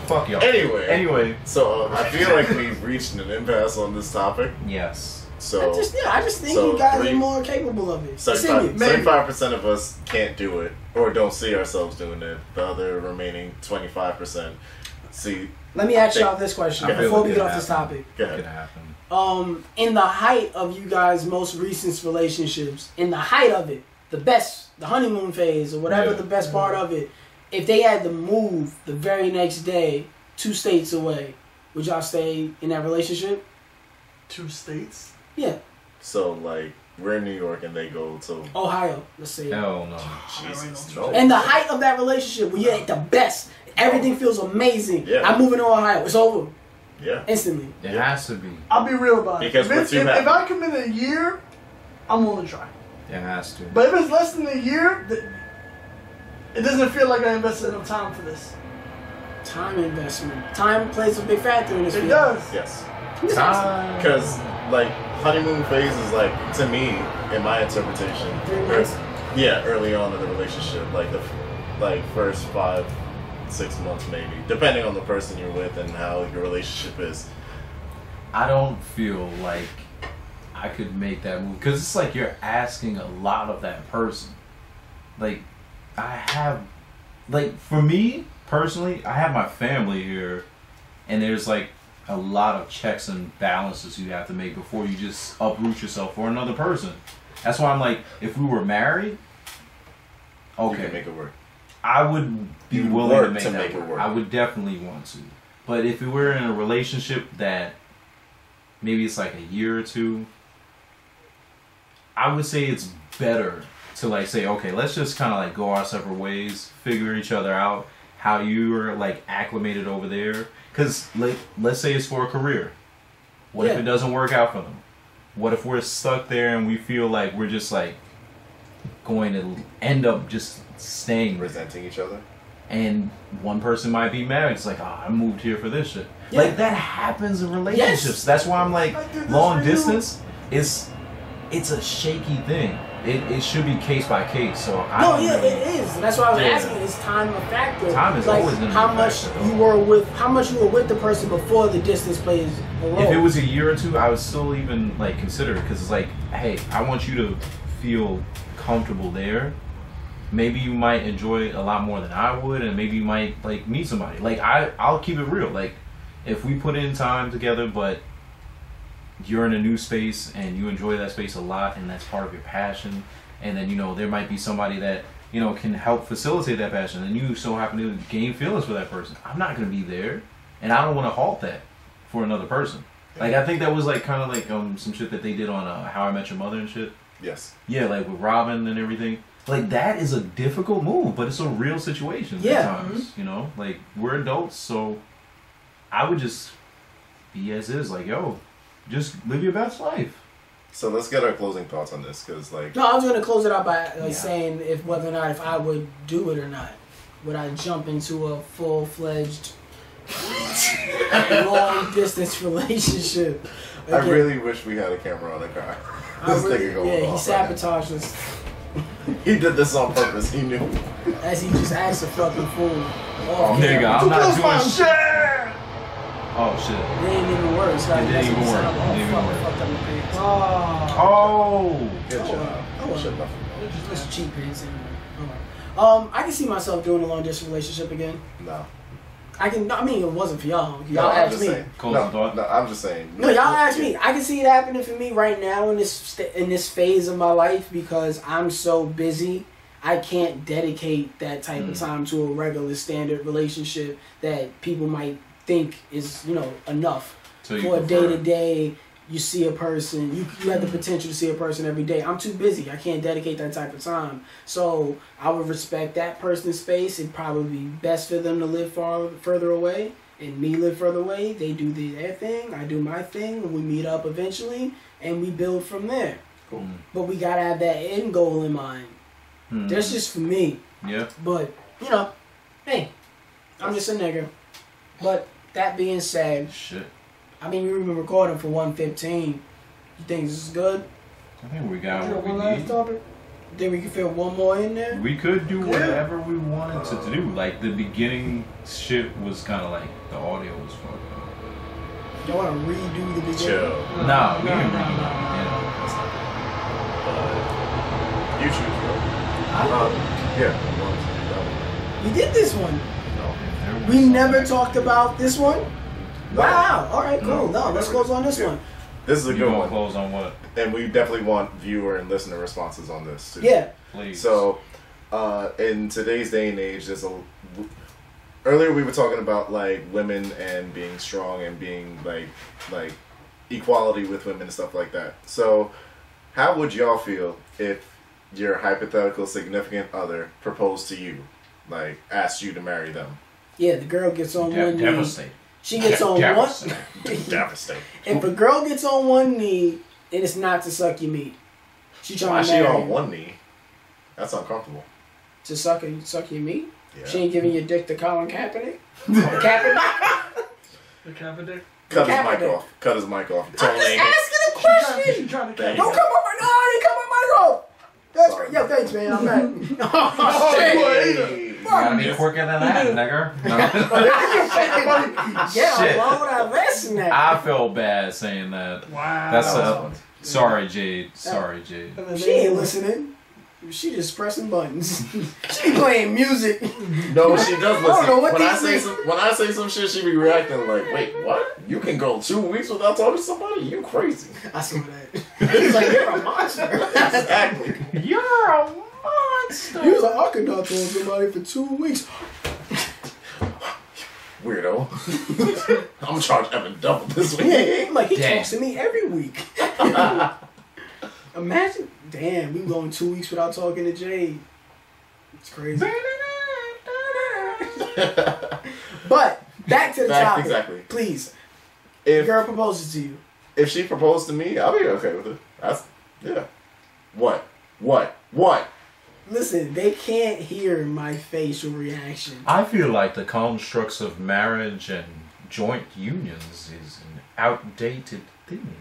Fuck y'all. Anyway. So I feel like we've reached an impasse on this topic. Yes. So I just think so you guys three- are more capable of it. Continue. 35% of us can't do it or don't see ourselves doing it. The other remaining 25% see. Let me ask y'all this question I feel before like we it get off could this happen. topic. Go Could ahead. happen. In the height of you guys' most recent relationships, in the height of it, the best, the honeymoon phase or whatever Yeah. the best part of it, if they had to move the very next day 2 states away, would y'all stay in that relationship? 2 states? Yeah, So like we're in New York and they go to Ohio, let's say. Hell no. Jesus. No. And the height of that relationship, when you're at the best, everything feels amazing. Yeah. I'm moving to Ohio. It's over Yeah. instantly. It has to be. I'll be real about Because it. we're If, too happy. if I commit a year, I'm willing to try. It has to. But if it's less than a year, it doesn't feel like I invested enough time for this. Time investment. Time plays a big factor in this. It field. does. Yes. Time. Because like honeymoon phase is like to me in my interpretation. 3 months. Yeah, early on in the relationship, like the first 5-6 months maybe, depending on the person you're with and how your relationship is. I don't feel like I could make that move because it's like you're asking a lot of that person. Like, for me personally, I have my family here, and there's like a lot of checks and balances you have to make before you just uproot yourself for another person. That's why I'm like, if we were married, You okay, can make it work. I would be You'd willing work to make to that make it work. work. I would definitely want to. But if we were in a relationship that maybe it's like a year or two, I would say it's better to like say, okay, let's just kind of like go our separate ways, figure each other out, how you are like acclimated over there. Because like, let's say it's for a career. What if Yeah. it doesn't work out for them? What if we're stuck there and we feel like we're just like going to end up just staying there? Resenting each other. And one person might be married. It's like, oh, I moved here for this shit. Yeah. Like that happens in relationships. Yes. That's why I'm like, I did this long for you. distance it's a shaky thing. It should be case by case. So I No, don't yeah, really, it is. That's why I was Yeah. asking. Is time a factor? Time is like always gonna be how a much factor, you though. how much you were with the person before the distance plays a role. If it was a year or two, I would still even like consider it because it's like, hey, I want you to feel comfortable there. Maybe you might enjoy it a lot more than I would, and maybe you might like meet somebody. Like I'll keep it real. Like if we put in time together, but you're in a new space and you enjoy that space a lot, and that's part of your passion, and then there might be somebody that can help facilitate that passion, and you so happen to gain feelings for that person. I'm not gonna be there, and I don't want to halt that for another person. Like I think that was like kind of like some shit that they did on How I Met Your Mother and shit. Yes. Yeah, like with Robin and everything. Like that is a difficult move, but it's a real situation Yeah. at times. Like we're adults, so I would just be as is. Like, yo, just live your best life. So let's get our closing thoughts on this, because like No, I was gonna close it out by Yeah. saying whether or not if I would do it or not. Would I jump into a full-fledged long distance relationship? I Again, really wish we had a camera on the car. I This really- nigga going yeah, he off right now. sabotaged us He did this on purpose. He knew. as he just acts a fucking fool. Oh, Nigga, I'm not Close doing my shit. shit. Oh shit. It ain't even worse. Like, It didn't that's even what work. sound It like. didn't even Oh, work. fuck, fucked up my pants. Oh. Good Oh, job. well. Good shit, nothing. Just cheap pants anyway. Alright. I can see myself doing a long distance relationship again. No. I mean, it wasn't for y'all. No, Y'all I'm asked just me. saying. No, I'm just saying. No, y'all asked me. I can see it happening for me right now in this phase of my life because I'm so busy. I can't dedicate that type of time to a regular standard relationship that people might think is, enough So for a day-to-day. You see a person, you have the potential to see a person every day. I'm too busy. I can't dedicate that type of time. So I would respect that person's space. It'd probably be best for them to live further away and me live further away. They do their thing, I do my thing, and we meet up eventually and we build from there. Cool. But we gotta have that end goal in mind. That's just for me. Yeah. But, hey, I'm just a nigga. But that being said, Shit. I mean, we've been recording for 1:15. You think this is good? I think we got what One we last need. topic. Think we can fit one more in there? We could do whatever we wanted to do. Like the beginning shit was kind of like the audio was fucked up. Y'all want to redo the beginning? Chill. Nah, we can no. read it. You choose, bro. Yeah. We did this one. Yeah. We never talked about this one? No. Wow. All right, cool. No, No, let's never. close on this one. This is a You good gonna one. close on what? And we definitely want viewer and listener responses on this, too. Yeah. Please. So, in today's day and age, earlier we were talking about like women and being strong and being like equality with women and stuff like that. So, how would y'all feel if your hypothetical significant other proposed to you, like asked you to marry them? Yeah, the girl gets on one knee. Devastate. She gets on one. Devastate. Devastating. If a girl gets on one knee, and it's not to suck your meat. She Why trying is to she marry on you. one knee? That's uncomfortable. To suck your meat? Yeah. She ain't giving your dick to Colin Kaepernick? Kaepernick? The KaeperDick. Cut his mic Kaepernick. off. Cut his mic off. I'm Totally. just asking a She question. trying to Thank Don't you. come on my... No, I didn't cut my mic off. That's Sorry. great. Yo, thanks, man. I'm back. Oh, shit. You gotta be quicker than that, nigga. No. Yeah, Shit. why would I listen that? I feel bad saying that. Wow. That's That was fun. sorry, Jade. Sorry, Jade. And then She ain't listening. She just pressing buttons. She be playing music. No, she does listen. don't know what when I these say niggas- when I say some shit, she be reacting like, "Wait, what? You can go 2 weeks without talking to somebody? You crazy?" I saw that. He's like, you're a monster. Exactly. You're a monster. He was like, I could not talk to somebody for 2 weeks. Weirdo. I'm gonna charge Evan double this week. Yeah, like he Damn. talks to me every week. Imagine, damn, we going 2 weeks without talking to Jade. It's crazy. But back to the topic, Exactly. please. The If girl proposes to you. if she proposed to me, I'll be okay with it. That's yeah. What? Listen, they can't hear my facial reaction. I feel like the constructs of marriage and joint unions is an outdated thing.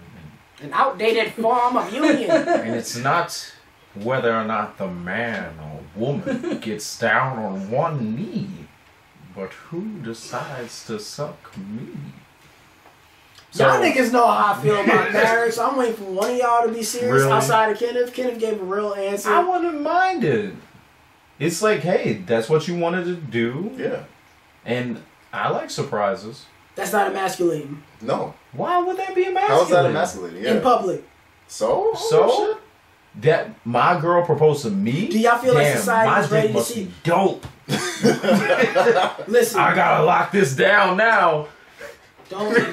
An outdated form of union. And it's not whether or not the man or woman gets down on one knee, but who decides to suck me. Y'all niggas know how I feel about marriage, so I'm waiting for one of y'all to be serious Really? outside of Kenneth. Kenneth gave a real answer. I wouldn't mind it. It's like, hey, that's what you wanted to do, Yeah. and I like surprises. That's not emasculating. No. Why would that be emasculating? How is that emasculating? Yeah. In public. So So that my girl proposed to me. Do y'all feel like Damn, society my is ready dick to must see- be dope. Listen, I gotta lock this down now.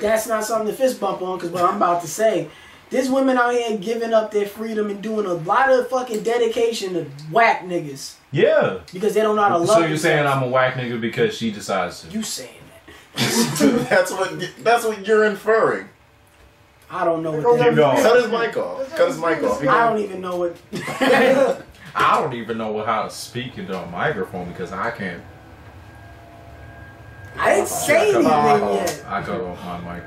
that's not something to fist bump on, because what I'm about to say, there's women out here giving up their freedom and doing a lot of fucking dedication to whack niggas Yeah. because they don't know how to love So you're themselves. saying I'm a whack nigga because she decides to? You saying that. that's what you're inferring. I don't know what Keep that going. Cut his mic off. Cut his mic off. I don't even know what... I don't even know how to speak into a microphone because I can't. I didn't say anything yet. I cut off my mic.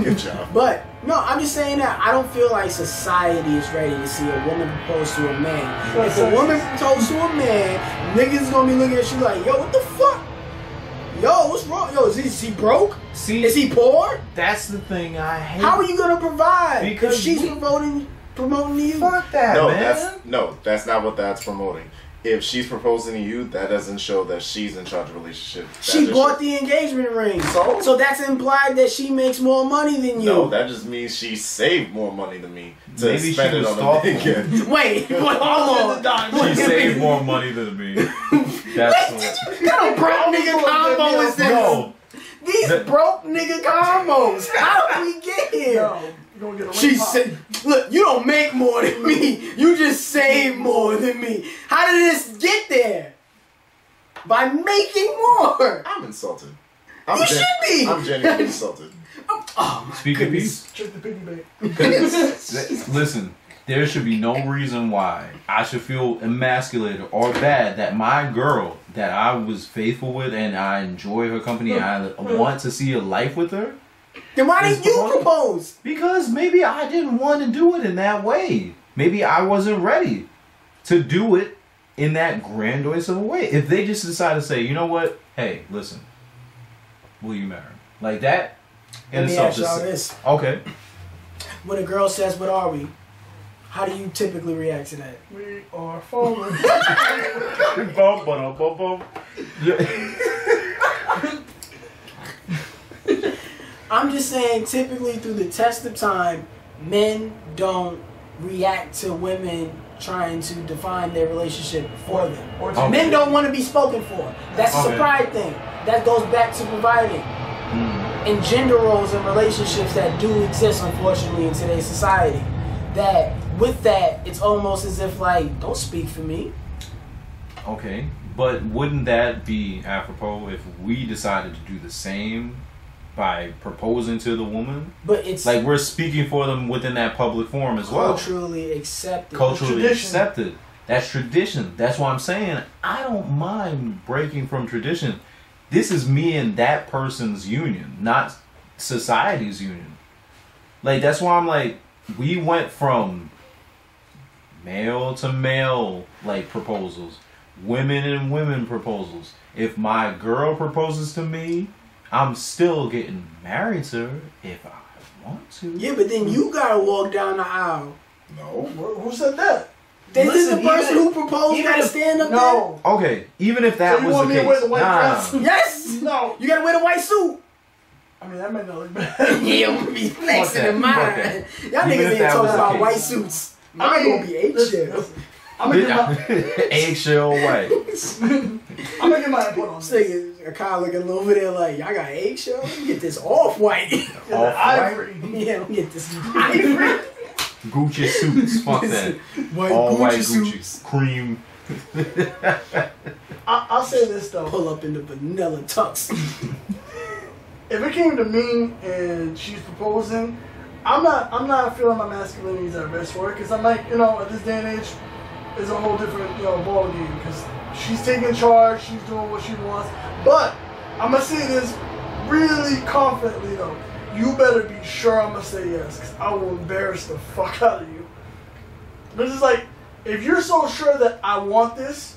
Good job. But, no, I'm just saying that I don't feel like society is ready to see a woman propose to a man. If a woman proposes to a man, niggas gonna be looking at you like, yo, what the fuck? Yo, what's wrong? Yo, is he broke? See, Is he poor? that's the thing I hate. How are you gonna provide Because if she's we- promoting to you? Fuck that, No, man. that's not what that's promoting. if she's proposing to you, that doesn't show that she's in charge of the relationship. She bought the engagement ring. So that's implied that she makes more money than you. No, that just means she saved more money than me to Maybe spend she it was on a weekend. Wait, hold on. She saved more money than me. That's What kind of broke nigga combo is this? No. These broke nigga combos. How did we get here? Yo, you gonna get a She ring pop. said, look, you don't make more than me. You just save more than me. How did this get there? By making more. I'm insulted. You should be. I'm genuinely insulted. Oh, my Speak your goodness. piece. Check the piggy bank. Listen, there should be no reason why I should feel emasculated or bad that my girl that I was faithful with and I enjoy her company and I want to see a life with her. Then why didn't you propose? Because maybe I didn't want to do it in that way. Maybe I wasn't ready to do it in that grandiose of a way. If they just decide to say, you know what, hey, listen, will you marry me? Like that. Let me ask y'all this. Okay. When a girl says, what are we? How do you typically react to that? We are falling. Bum, ba-dum, bum, bum. I'm just saying, typically through the test of time, men don't react to women trying to define their relationship for them. Okay. Men don't want to be spoken for. That's a Okay. pride thing. That goes back to providing. And gender roles and relationships that do exist, unfortunately, in today's society. That with that, it's almost as if like, don't speak for me. Okay, but wouldn't that be apropos if we decided to do the same by proposing to the woman? But it's Like we're speaking for them within that public forum as well. culturally accepted. Culturally Tradition. accepted. That's tradition. That's why I'm saying I don't mind breaking from tradition. This is me and that person's union, not society's union. Like that's why I'm like, we went from male to male like proposals, women and women proposals. If my girl proposes to me, I'm still getting married to her if I want to. Yeah, but then you gotta walk down the aisle. No. Who said that? This Listen, is the person even- who proposed even gotta if- stand up No. Okay, even if that So you was want the me case, to wear the white dress? there. Yes! No. You gotta wear the white suit. I mean, that might not look bad. Yeah, I'm gonna be flexing that, in fuck mine. that. Y'all Even niggas if ain't that talking was the about case. white suits. Mine gonna be eggshell. I'm gonna get eggshell white. my input on This this. nigga, Kyle looking over there like, y'all got eggshell? Let me get this off-white. Yeah, Off-white? ivory. Yeah, let me get this ivory. Gucci suits, fuck that. White All Gucci white Gucci, suits. cream. I'll say this though. Pull up in the vanilla tux. If it came to me and she's proposing, I'm not feeling my masculinity is at risk for it because I'm like, at this day and age, it's a whole different ball game because she's taking charge, she's doing what she wants. But I'm gonna say this really confidently though. You better be sure I'm gonna say yes because I will embarrass the fuck out of you. This is like, if you're so sure that I want this,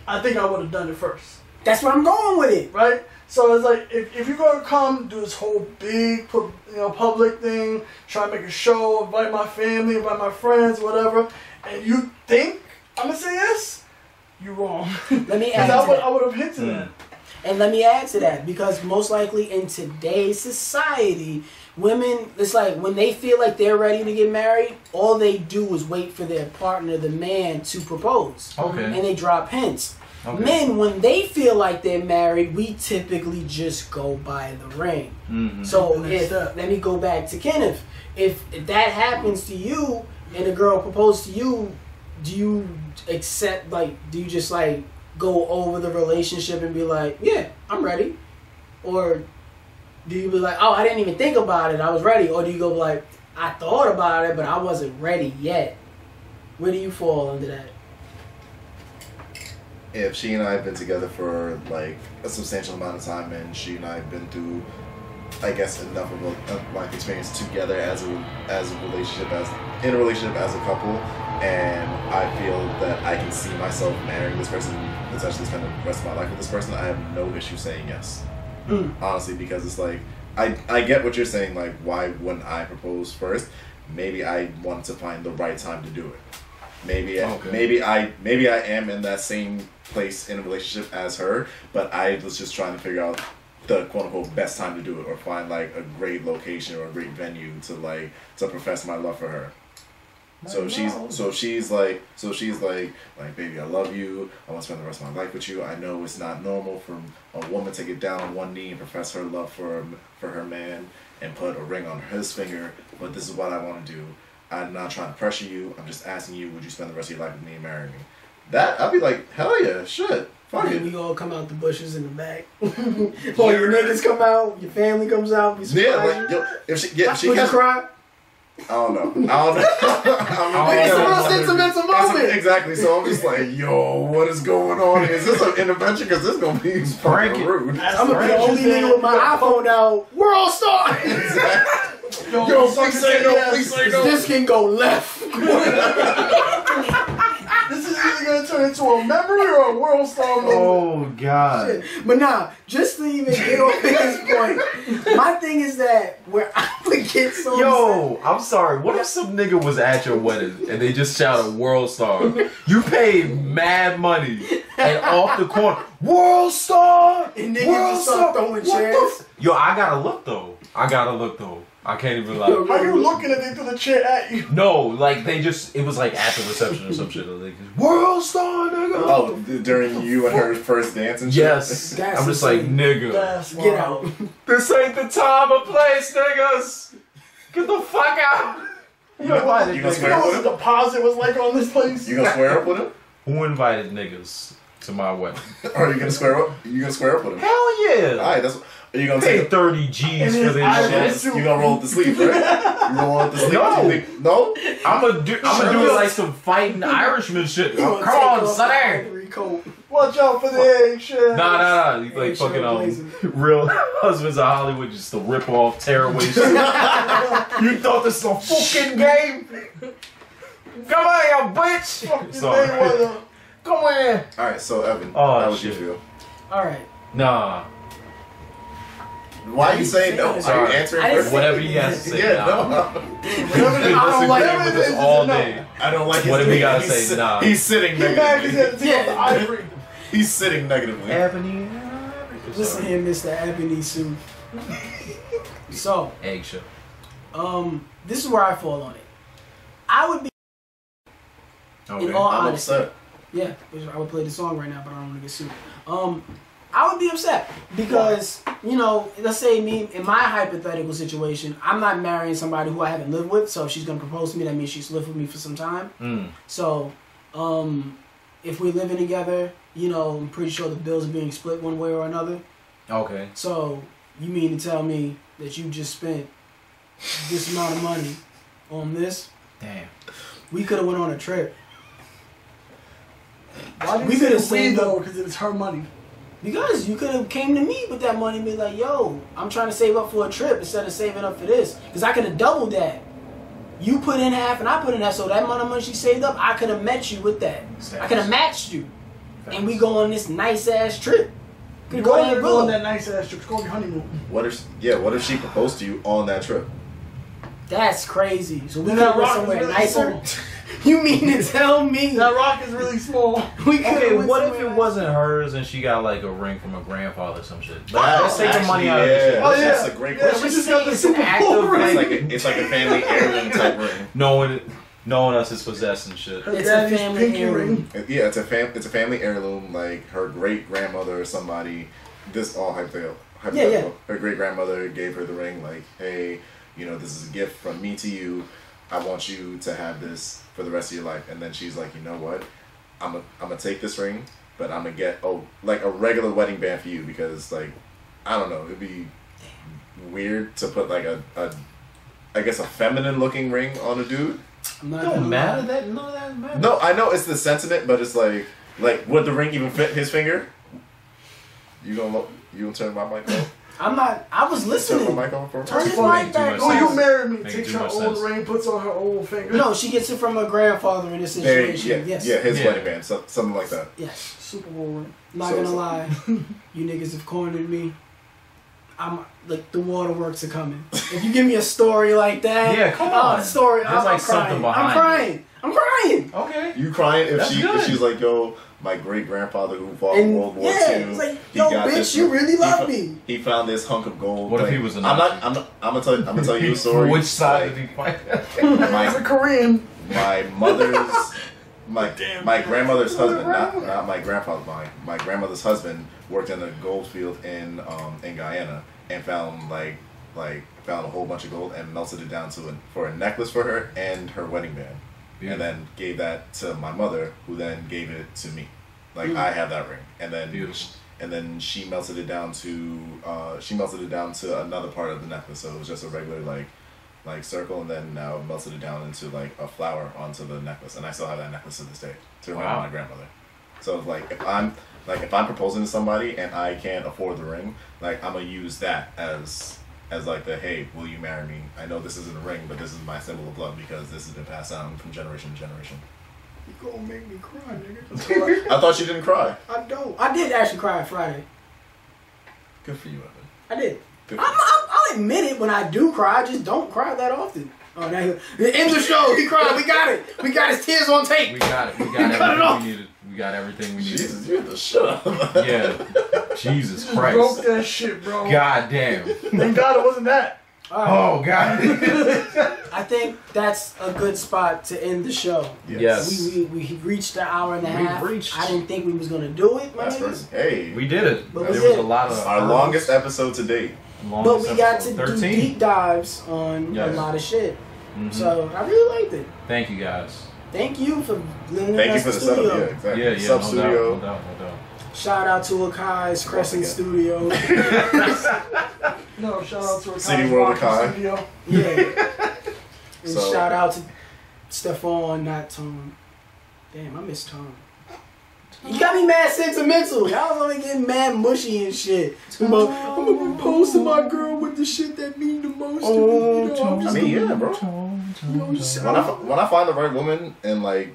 I think I would have done it first. That's where I'm going with it. Right? So it's like, if you're going to come do this whole big, public thing, try to make a show, invite my family, invite my friends, whatever, and you think I'm going to say yes, you're wrong. Let me Because add to that. I would have hinted that. And let me add to that, because most likely in today's society, women, it's like when they feel like they're ready to get married, all they do is wait for their partner, the man, to propose. Okay. And they drop hints. Okay. Men, when they feel like they're married, we typically just go by the ring. Mm-hmm. So Next if, step. let me go back to Kenneth. If that happens to you and a girl proposes to you, do you accept, do you just go over the relationship and be like, yeah, I'm ready? Or do you be like, oh, I didn't even think about it, I was ready? Or do you go like, I thought about it, but I wasn't ready yet? Where do you fall under that? If she and I have been together for a substantial amount of time, and she and I have been through, I guess, enough of life experience together as a relationship, in a relationship as a couple, and I feel that I can see myself marrying this person, essentially spend the rest of my life with this person, I have no issue saying yes. Honestly, because it's like, I get what you're saying, why wouldn't I propose first? Maybe I want to find the right time to do it. Maybe I am in that same place in a relationship as her, but I was just trying to figure out the quote unquote best time to do it, or find like a great location or a great venue to profess my love for her. So she's like, baby, I love you. I want to spend the rest of my life with you. I know it's not normal for a woman to get down on one knee and profess her love for her man and put a ring on his finger, but this is what I want to do. I'm not trying to pressure you. I'm just asking you, would you spend the rest of your life with me and marry me? That, I'd be like, hell yeah, shit. Fuck it. We all come out the bushes in the back. All your niggas come out, your family comes out. Yeah, like, yo, if she would you cry? I don't know. It's a real sentimental moment. Exactly. So I'm just like, yo, what is going on? Is this an intervention? Because this is gonna be fucking rude. I'm gonna be the only nigga with my iPhone out. World star. Exactly. Yo, please say no. Please say no. This can go left. This is either going to turn into a memory or a world star moment. Oh, God. Shit. But nah, just to even get off this point, my thing is that where I would get so Yo, I'm sorry. What if some nigga was at your wedding and they just shouted World Star? You paid mad money and off the corner, World Star! And niggas just start throwing chairs. Yo, I gotta look though. I can't even lie. How you looking if they threw the chair at you? No, like it was like at the reception or some shit. Like, World Star, nigga. Oh, during you and her first dance and shit? Yes. That's I'm just like, nigga. Get out. This ain't the time or place, niggas. Get the fuck out. You gonna square up what with the him? deposit was like on this place? You gonna square up with him? Who invited niggas to my wedding? Or are you gonna square up? You gonna square up with him? Hell yeah. Alright, that's. Are you gonna Pay take 30 G's for this shit. You gonna roll up the sleeves, right? You gonna roll up the sleeves? No. No? I'm gonna do it like some fighting Irishman shit. Come on, sonny. Watch out for the egg shit. Nah. You like fucking real husbands of Hollywood just to rip off, tear away shit. You thought this was a fucking game? Come on, you bitch. Sorry. Come on. Alright, so Evan, Oh, how would you shit. feel? Alright. Nah. Why are you saying no? Are Sorry. you answering I didn't first? say Whatever you guys say. Yeah, nah. no. I don't like with this all day. I don't like his What do we name. gotta He's say? Nah. He's sitting Get back his head negatively. and take off the ivory. He's sitting negatively. Ebony. Listen here, Mr. Ebony Sue. So, Eggshell. this is where I fall on it. I would be in all I'm honesty. upset. Yeah, I would play the song right now, but I don't want to get sued. I would be upset because, you know, let's say me, in my hypothetical situation, I'm not marrying somebody who I haven't lived with, so if she's going to propose to me, that means she's lived with me for some time. So, if we're living together, you know, I'm pretty sure the bills are being split one way or another. Okay. So, you mean to tell me that you just spent this amount of money on this? Damn. We could have went on a trip. Why did We you could've say we saved though? up- Because it's her money. Because you could have came to me with that money and be like, yo, I'm trying to save up for a trip instead of saving up for this. Because I could have doubled that. You put in half and I put in half. So that amount of money she saved up, I could have met you with that. I could have matched you. And we go on this nice-ass trip. You go go there on real. that nice ass trip. It's called your honeymoon. What if she proposed to you on that trip? That's crazy. So we Then could that have went rock is somewhere really nicer. small. You mean to tell me That rock is really small. we could Okay, have what if it wasn't hers and she got like a ring from her grandfather or some shit? But Oh, let's take the money actually, out of this shit. Oh, yeah. That's a great Yeah, question. we just got the It's an Super act Bowl of, ring. It's like a family heirloom type ring. Knowing us is possessing shit. Her It's a daddy's family pinky heirloom. ring. Yeah, it's a family heirloom. Like her great grandmother or somebody. This all hypothetical. Yeah. Her great grandmother gave her the ring. Like, hey, you know, this is a gift from me to you. I want you to have this for the rest of your life. And then she's like, you know what? I'm gonna take this ring, but I'm gonna get like a regular wedding band for you because like I don't know, it'd be weird to put like a I guess a feminine looking ring on a dude. I'm not Don't gonna matter lie. that none of that matters. No, I know it's the sentiment, but it's like would the ring even fit his finger? You gonna turn my mic off? I'm not. I was Turn listening. my mic off for a Turn minute? his Funny, mic too back much Oh, on. you married me. Make Takes too her much old sense. ring, puts on her old finger. No, she gets it from her grandfather in this There, situation. Yes. his Yeah. wedding band, something like that. Yes. Super Bowl ring. Not So- gonna lie. You niggas have cornered me. I'm like the waterworks are coming. If you give me a story like that, Yeah, come on. Story. There's I'm like crying. something behind I'm crying. I'm crying. Okay. You crying if That's she good. if she's like, yo, my great grandfather who fought And World War II. it's like, yo, bitch, you really love me. He found this hunk of gold. What if like, he was a I'm Nazi? gonna tell you a story. Which side Like, did he fight? He's a Korean. my mother's my grandmother's husband, not my grandfather, my grandmother's husband worked in a gold field in Guyana and found found a whole bunch of gold and melted it down for a necklace for her and her wedding band. Beautiful. And then gave that to my mother, who then gave it to me. Like I have that ring, and then Beautiful. and then she melted it down to another part of the necklace. So it was just a regular like circle, and then now melted it down into like a flower onto the necklace, and I still have that necklace to this day to Wow. my grandmother. So like if I'm proposing to somebody and I can't afford the ring, like I'm gonna use that as like the, hey, will you marry me? I know this isn't a ring, but this is my symbol of love because this has been passed down from generation to generation. You gonna make me cry, nigga. I thought you didn't cry. I don't. I did actually cry Friday. Good for you, Evan. I did. Good for you. I'll admit it when I do cry. I just don't cry that often. Oh, now end the show. He cried. We got it. We got his tears on tape. We got it. We Cut it got off. everything we needed. We got everything we needed. Jesus, you had to shut up. Yeah. Jesus Broke Christ. that shit, bro. God damn. Thank God it wasn't that. All right. Oh God. I think that's a good spot to end the show. Yes. We reached the hour and a We've half. reached. I didn't think we was gonna do it, my That's niggas. first. Hey, We did it. But There we was did. a lot of our longest episode to date. But we got to do 13. deep dives on Yes. a lot of shit. Mhm. So I really liked it. Thank you guys. Thank you for lending Thank you us for the the setup. studio. Yeah, exactly. Yeah, Sub no studio. doubt. Shout out to Akai's Crescent again. Studio. No, shout out to a City World Akai. studio. Yeah. And So- shout out to Stephon, not Tom. Damn, I miss Tom. You got me mad sentimental. Y'all was only getting mad mushy and shit. About, I'm gonna be posting my girl with the shit that mean the most to me. You know, I'm I just mean, gonna- yeah, bro. you know, just- When I find the right woman and like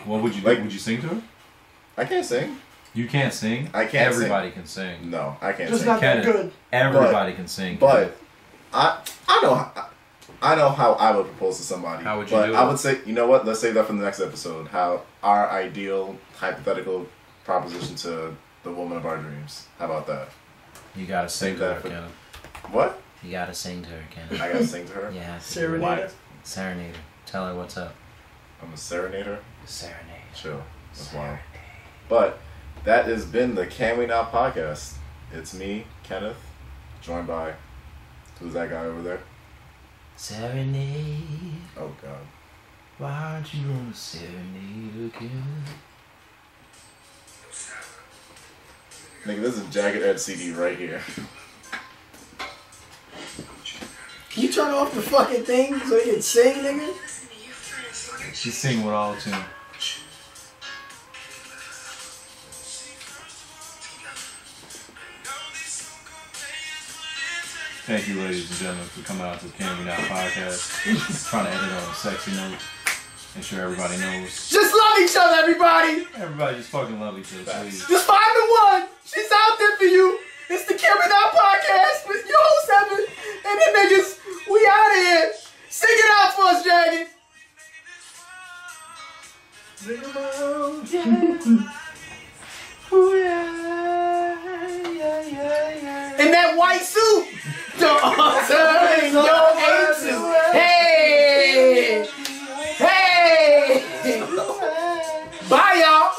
What would you do? Like- Would you sing to her? I can't sing. You can't sing. I can't Everybody can sing. No, I can't Just sing. not that Kenneth. good. Everybody can sing. But I know how I would propose to somebody. How would you but do I it? would say, you know what? Let's save that for the next episode. How our ideal hypothetical proposition to the woman of our dreams. How about that? You gotta sing to her, Exactly. Kenneth. What? You gotta sing to her, Kenneth. I gotta sing to her. You have to. Serenade. Why? Serenade her. Tell her what's up. I'm a serenader. Serenade. Chill. That's wild. But that has been the Can We Now podcast. It's me, Kenneth, joined by who's that guy over there? Serenade. Oh God. Why aren't you gonna serenade again? Nigga, this is Jagged Edge CD right here. Can you turn off the fucking thing so you can sing, nigga? She sing with all tune. Thank you, ladies and gentlemen, for coming out to the Can We Now podcast. Trying to end it on a sexy note. Make sure everybody knows. Just love each other, everybody. Everybody just fucking love each other, please. Just 5 to 1. She's out there for you. It's the Can We Now podcast with your host, Evan. And the niggas, we out of here. Sing it out for us, Jagged. In that white suit. Don't turn your hate to. Hey. Hey. Bye, y'all.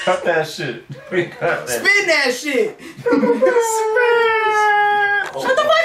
Cut that shit. Cut that Spin that shit. Shut the fuck up.